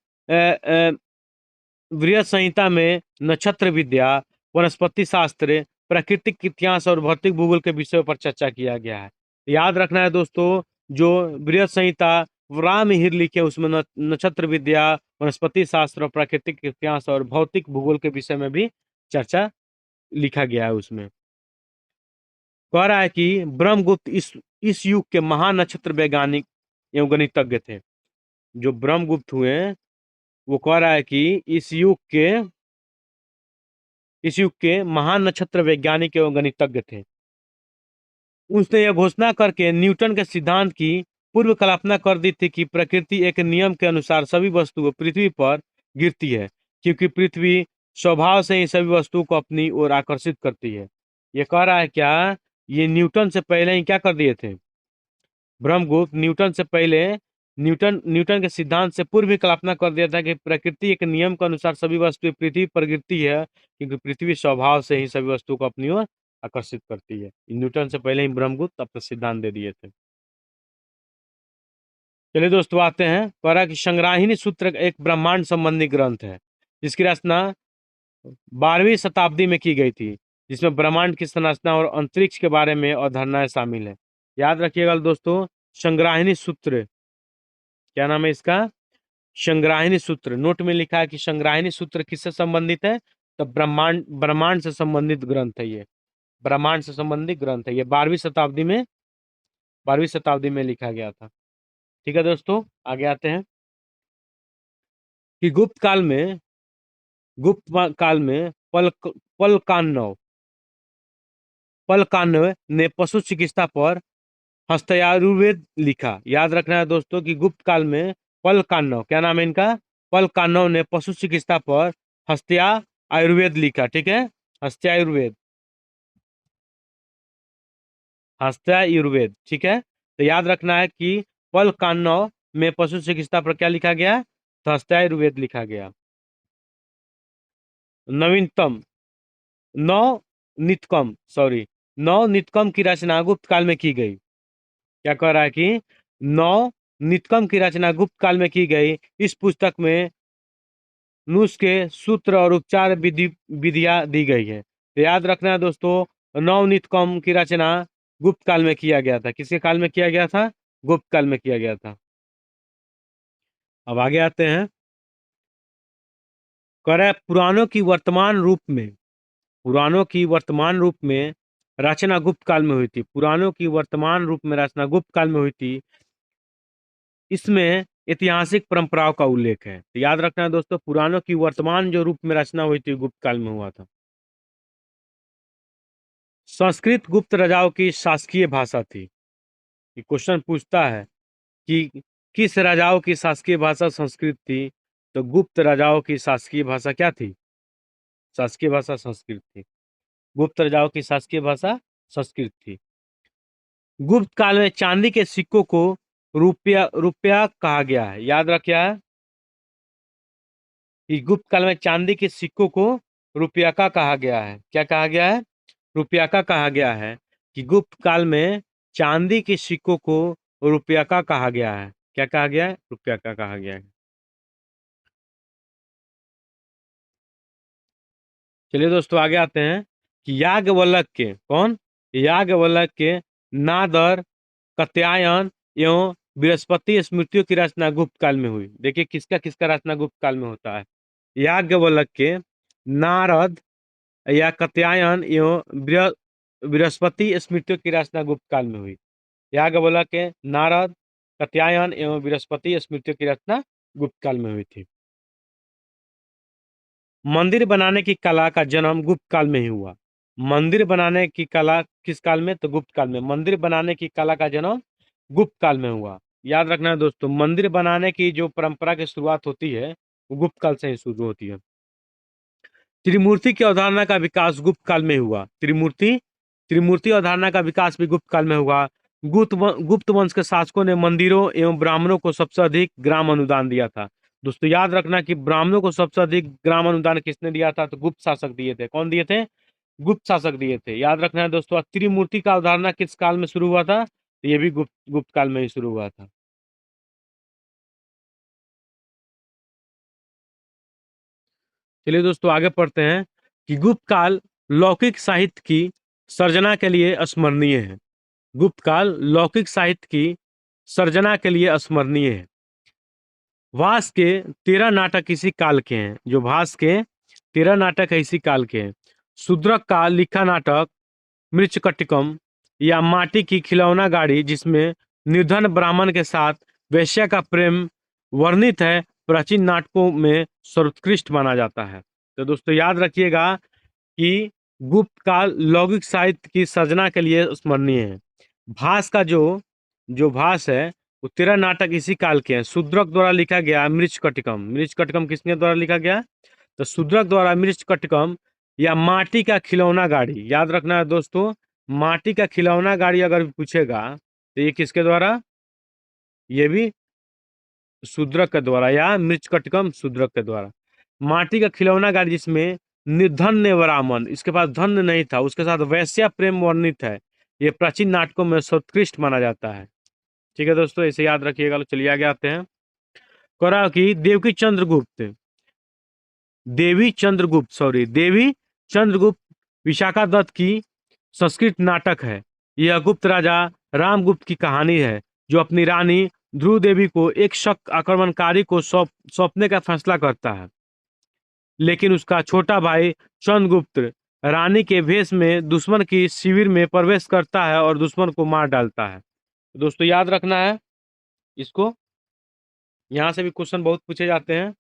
बृहत संहिता में नक्षत्र विद्या, वनस्पति शास्त्र, प्राकृतिक इतिहास और भौतिक भूगोल के विषयों पर चर्चा किया गया है। याद रखना है दोस्तों, जो बृहत संहिता वराहमिहिर लिखे उसमें नक्षत्र विद्या, वनस्पति शास्त्र और प्राकृतिक इतिहास और भौतिक भूगोल के विषय में भी चर्चा लिखा गया है उसमें। कह रहा है कि ब्रह्मगुप्त इस युग के महान नक्षत्र वैज्ञानिक एवं गणितज्ञ थे। जो ब्रह्मगुप्त हुए, वो कह रहा है कि इस युग के महान नक्षत्र वैज्ञानिक एवं गणितज्ञ थे। उसने यह घोषणा करके न्यूटन के सिद्धांत की पूर्व कल्पना कर दी थी कि प्रकृति एक नियम के अनुसार सभी वस्तुओं पृथ्वी पर गिरती है, क्योंकि पृथ्वी स्वभाव से ही सभी वस्तुओं को अपनी ओर आकर्षित करती है। ये कह रहा है क्या? ये न्यूटन से पहले ही क्या कर दिए थे? ब्रह्मगुप्त न्यूटन से पहले, न्यूटन के सिद्धांत से पूर्व ही कल्पना कर दिया था कि प्रकृति एक नियम के अनुसार सभी वस्तुएं पृथ्वी पर गिरती है, क्योंकि पृथ्वी स्वभाव से ही सभी वस्तुओं को अपनी ओर आकर्षित करती है। न्यूटन से पहले ही ब्रह्मगुप्त अपना सिद्धांत दे दिए थे। चलिए दोस्तों आते हैं। कह रहा कि संग्राहिणी सूत्र एक ब्रह्मांड संबंधी ग्रंथ है जिसकी रचना 12वीं शताब्दी में की गई थी, जिसमें ब्रह्मांड की संरचना और अंतरिक्ष के बारे में अवधारणाएं शामिल है। याद रखिएगा दोस्तों, संग्राहिणी सूत्र, क्या नाम है इसका? संग्राहिणी सूत्र। नोट में लिखा है कि संग्राहिणी सूत्र किससे संबंधित है? तो ब्रह्मांड से संबंधित ग्रंथ है ये। ब्रह्मांड से संबंधित ग्रंथ है ये। 12वीं शताब्दी में लिखा गया था। ठीक है दोस्तों, आगे आते हैं कि गुप्त काल में पलकान्व पलकान्व ने पशु चिकित्सा पर हस्तयायुर्वेद लिखा। याद रखना है दोस्तों कि गुप्त काल में पलकान्व, क्या नाम है इनका? पलकान्व ने पशु चिकित्सा पर हस्त्या आयुर्वेद लिखा। ठीक है, हस्त्यायुर्वेद, हस्त्यायुर्वेद, ठीक है। तो याद रखना है कि पलकान्व में पशु चिकित्सा पर क्या लिखा गया? तो हस्त्यायुर्वेद लिखा गया। नवीनतम नौ नितकम सॉरी नौ नितकम की रचना गुप्त काल में की गई। क्या कह रहा है कि नौ नितकम की रचना गुप्त काल में की गई। इस पुस्तक में नुस्खे, सूत्र और उपचार विधियां दी गई है। तो याद रखना है दोस्तों, नौ नितकम की रचना गुप्त काल में किया गया था। किसके काल में किया गया था? गुप्त काल में किया गया था। अब आगे आते हैं। कह रहा है पुराणों की वर्तमान रूप में रचना गुप्त काल में हुई थी। पुराणों की वर्तमान रूप में रचना गुप्त काल में हुई थी। इसमें ऐतिहासिक परंपराओं का उल्लेख है। तो याद रखना दोस्तों, पुराणों की वर्तमान जो रूप में रचना हुई थी गुप्त काल में हुआ था। संस्कृत गुप्त राजाओं की शासकीय भाषा थी। ये क्वेश्चन पूछता है कि किस राजाओं की शासकीय भाषा संस्कृत थी। तो गुप्त राजाओं की शासकीय भाषा क्या थी? शासकीय भाषा संस्कृत थी। गुप्त राजाओं की शासकीय भाषा संस्कृत थी। गुप्त काल में चांदी के सिक्कों को रुपया रुपया कहा गया है। याद रखिए कि गुप्त काल में चांदी के सिक्कों को रुपया का कहा गया है। क्या कहा गया है? रुपया का कहा गया है। कि गुप्त काल में चांदी के सिक्कों को रुपया का कहा गया है। क्या कहा गया है? रुपया का कहा गया है। चलिए दोस्तों आगे आते हैं कि याज्ञवल्क्य के कौन? याज्ञवल्क्य के नादर, कात्यायन एवं बृहस्पति स्मृतियों की रचना गुप्त काल में हुई। देखिए किसका किसका रचना गुप्त काल में होता है। याज्ञवल्क्य के, नारद या कात्यायन एवं बृहस्पति स्मृतियों की रचना गुप्त काल में हुई। याज्ञवल्क्य के, नारद, कात्यायन एवं बृहस्पति स्मृतियों की रचना गुप्त काल में हुई थी। मंदिर बनाने की कला का जन्म गुप्त काल में ही हुआ। मंदिर बनाने की कला किस काल में? तो गुप्त काल में। मंदिर बनाने की कला का जन्म गुप्त काल में हुआ। याद रखना है दोस्तों, मंदिर बनाने की जो परंपरा की शुरुआत होती है वो गुप्त काल से ही शुरू होती है। त्रिमूर्ति की अवधारणा का विकास गुप्त काल में हुआ। त्रिमूर्ति त्रिमूर्ति अवधारणा का विकास भी गुप्त काल में हुआ। गुप्त वंश के शासकों ने मंदिरों एवं ब्राह्मणों को सबसे अधिक ग्राम अनुदान दिया था। दोस्तों याद रखना कि ब्राह्मणों को सबसे अधिक ग्राम अनुदान किसने दिया था? तो गुप्त शासक दिए थे। कौन दिए थे? गुप्त शासक दिए थे। याद रखना है दोस्तों, त्रिमूर्ति का अवधारणा किस काल में शुरू हुआ था? तो ये भी गुप्त गुप्त काल में ही शुरू हुआ था। चलिए दोस्तों आगे पढ़ते हैं कि गुप्त काल लौकिक साहित्य की सर्जना के लिए स्मरणीय है। गुप्त काल लौकिक साहित्य की सर्जना के लिए स्मरणीय है। भास के 13 नाटक इसी काल के हैं। जो भास के 13 नाटक है इसी काल के हैं। शूद्रक का लिखा नाटक मृच्छकटिकम या माटी की खिलौना गाड़ी, जिसमें निर्धन ब्राह्मण के साथ वेश्या का प्रेम वर्णित है, प्राचीन नाटकों में सर्वोत्कृष्ट माना जाता है। तो दोस्तों याद रखिएगा कि गुप्त काल लौकिक साहित्य की सर्जना के लिए स्मरणीय है। भास का जो जो भास है वो 13 नाटक इसी काल के हैं। शूद्रक द्वारा लिखा गया मृच्छकटिकम। मृच्छकटिकम किसके द्वारा लिखा गया? तो शूद्रक द्वारा मृच्छकटिकम या माटी का खिलौना गाड़ी। याद रखना है दोस्तों, माटी का खिलौना गाड़ी अगर पूछेगा तो ये किसके द्वारा? ये भी शूद्रक के द्वारा या मृच्छकटिकम शूद्रक के द्वारा। माटी का खिलौना गाड़ी जिसमें निर्धन ब्राह्मण, इसके पास धन नहीं था, उसके साथ वैश्या प्रेम वर्णित है, ये प्राचीन नाटकों में सर्वोत्कृष्ट माना जाता है। ठीक है दोस्तों, इसे याद रखिएगा। चलिए आगे आते हैं। करा कि देवी चंद्रगुप्त विशाखा दत्त की संस्कृत नाटक है। यह गुप्त राजा रामगुप्त की कहानी है, जो अपनी रानी ध्रुव देवी को एक शक आक्रमणकारी को सौंपने का फैसला करता है, लेकिन उसका छोटा भाई चंद्रगुप्त रानी के भेष में दुश्मन की शिविर में प्रवेश करता है और दुश्मन को मार डालता है। दोस्तों याद रखना है इसको, यहाँ से भी क्वेश्चन बहुत पूछे जाते हैं।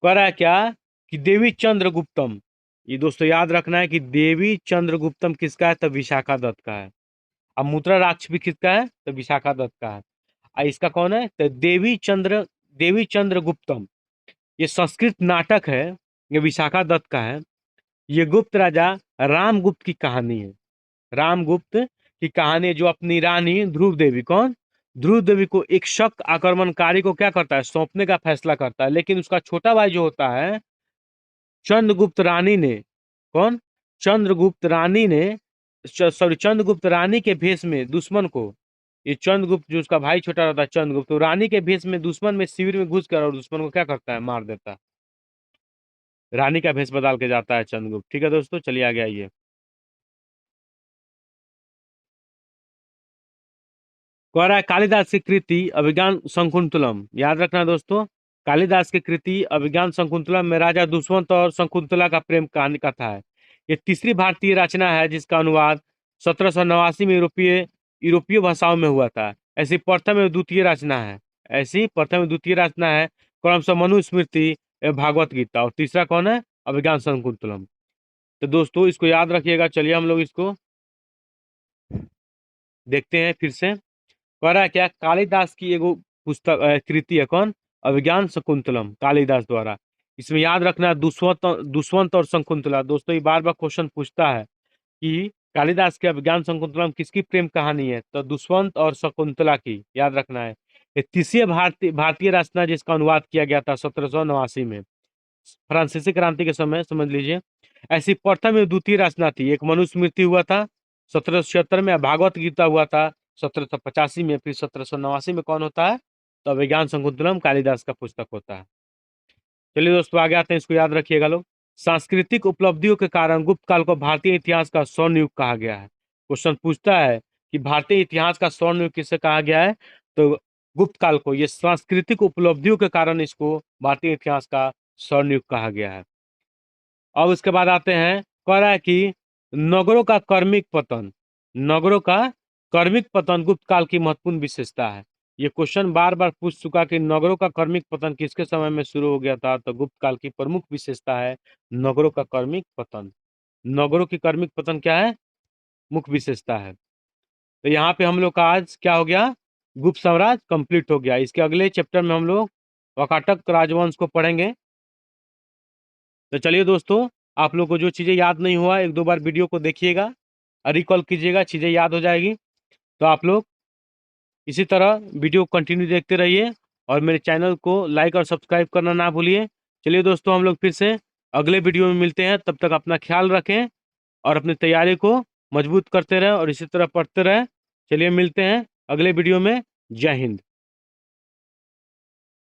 कह रहा है क्या कि देवी चंद्रगुप्तम, ये दोस्तों याद रखना है कि देवी चंद्रगुप्तम किसका है? तो विशाखा दत्त का है। अब मुद्रा राक्ष भी किसका है? तो विशाखा दत्त का है। और इसका कौन है? तो देवी चंद्रगुप्तम ये संस्कृत नाटक है, ये विशाखा दत्त का है। ये गुप्त राजा रामगुप्त की कहानी है। रामगुप्त की कहानी, जो अपनी रानी ध्रुव देवी, कौन? ध्रुव देवी को एक शक आक्रमणकारी को क्या करता है? सौंपने का फैसला करता है, लेकिन उसका छोटा भाई जो होता है चंद्रगुप्त रानी ने, कौन? चंद्रगुप्त रानी के भेष में दुश्मन को, ये चंद्रगुप्त जो उसका भाई छोटा रहता है चंद्रगुप्त, तो रानी के भेष में दुश्मन में शिविर में घुस कर और दुश्मन को क्या करता है? मार देता है। रानी का भेष बदल के जाता है चंद्रगुप्त। ठीक है दोस्तों, चलिए आगे आइए। कह रहा है कालिदास की कृति अभिज्ञान शकुंतलम। याद रखना दोस्तों, कालिदास की कृति अभिज्ञान शकुंतलम में राजा दुष्यंत और शकुंतला का प्रेम कहानी कथा है। ये तीसरी भारतीय रचना है जिसका अनुवाद 1789 में यूरोपीय भाषाओं में हुआ था। ऐसी प्रथम एवं द्वितीय रचना है। ऐसी प्रथम एवं द्वितीय रचना है क्रमशः मनुस्मृति एवं भागवत गीता। और तीसरा कौन है? अभिज्ञान शाकुंतलम। तो दोस्तों इसको याद रखिएगा। चलिए हम लोग इसको देखते हैं फिर से। कह रहा है क्या? कालिदास की एगो पुस्तक कृति है, कौन? अभिज्ञान शकुंतलम, कालिदास द्वारा। इसमें याद रखना है दुष्वंत और शकुंतला। दोस्तों ये बार बार क्वेश्चन पूछता है कि कालिदास के अभिज्ञान शकुंतलम किसकी प्रेम कहानी है? तो दुष्वंत और शकुंतला की, याद रखना है। ये तीसरी भारतीय रचना जिसका अनुवाद किया गया था 1789 में, फ्रांसीसी क्रांति के समय, समझ लीजिए। ऐसी प्रथम एवं द्वितीय रचना थी। एक मनुस्मृति हुआ था 1776 में, भागवत गीता हुआ था 1785 में, फिर 1789 में कौन होता है? तो अभिज्ञान शाकुंतलम कालिदास का पुस्तक होता है। चलिए दोस्तों आगे आते हैं, इसको याद रखिएगा लोग। सांस्कृतिक उपलब्धियों के कारण गुप्त काल को भारतीय इतिहास का स्वर्ण युग कहा गया है। क्वेश्चन पूछता है कि भारतीय इतिहास का स्वर्ण युग किसे कहा गया है? तो गुप्त काल को। ये सांस्कृतिक उपलब्धियों के कारण इसको भारतीय इतिहास का स्वर्ण युग कहा गया है। अब उसके बाद आते हैं, कह रहा है कि नगरों का कर्मिक पतन, नगरों का कर्मिक पतन गुप्त काल की महत्वपूर्ण विशेषता है। ये क्वेश्चन बार बार पूछ चुका कि नगरों का कर्मिक पतन किसके समय में शुरू हो गया था? तो गुप्त काल की प्रमुख विशेषता है नगरों का कर्मिक पतन। नगरों की कर्मिक पतन क्या है? मुख्य विशेषता है। तो यहाँ पे हम लोग का आज क्या हो गया? गुप्त साम्राज्य कंप्लीट हो गया। इसके अगले चैप्टर में हम लोग वाकाटक राजवंश को पढ़ेंगे। तो चलिए दोस्तों, आप लोग को जो चीज़ें याद नहीं हुआ, एक दो बार वीडियो को देखिएगा, रिकॉल कीजिएगा, चीज़ें याद हो जाएगी। तो आप लोग इसी तरह वीडियो कंटिन्यू देखते रहिए और मेरे चैनल को लाइक और सब्सक्राइब करना ना भूलिए। चलिए दोस्तों, हम लोग फिर से अगले वीडियो में मिलते हैं। तब तक अपना ख्याल रखें और अपनी तैयारी को मजबूत करते रहें और इसी तरह पढ़ते रहें। चलिए मिलते हैं अगले वीडियो में। जय हिंद।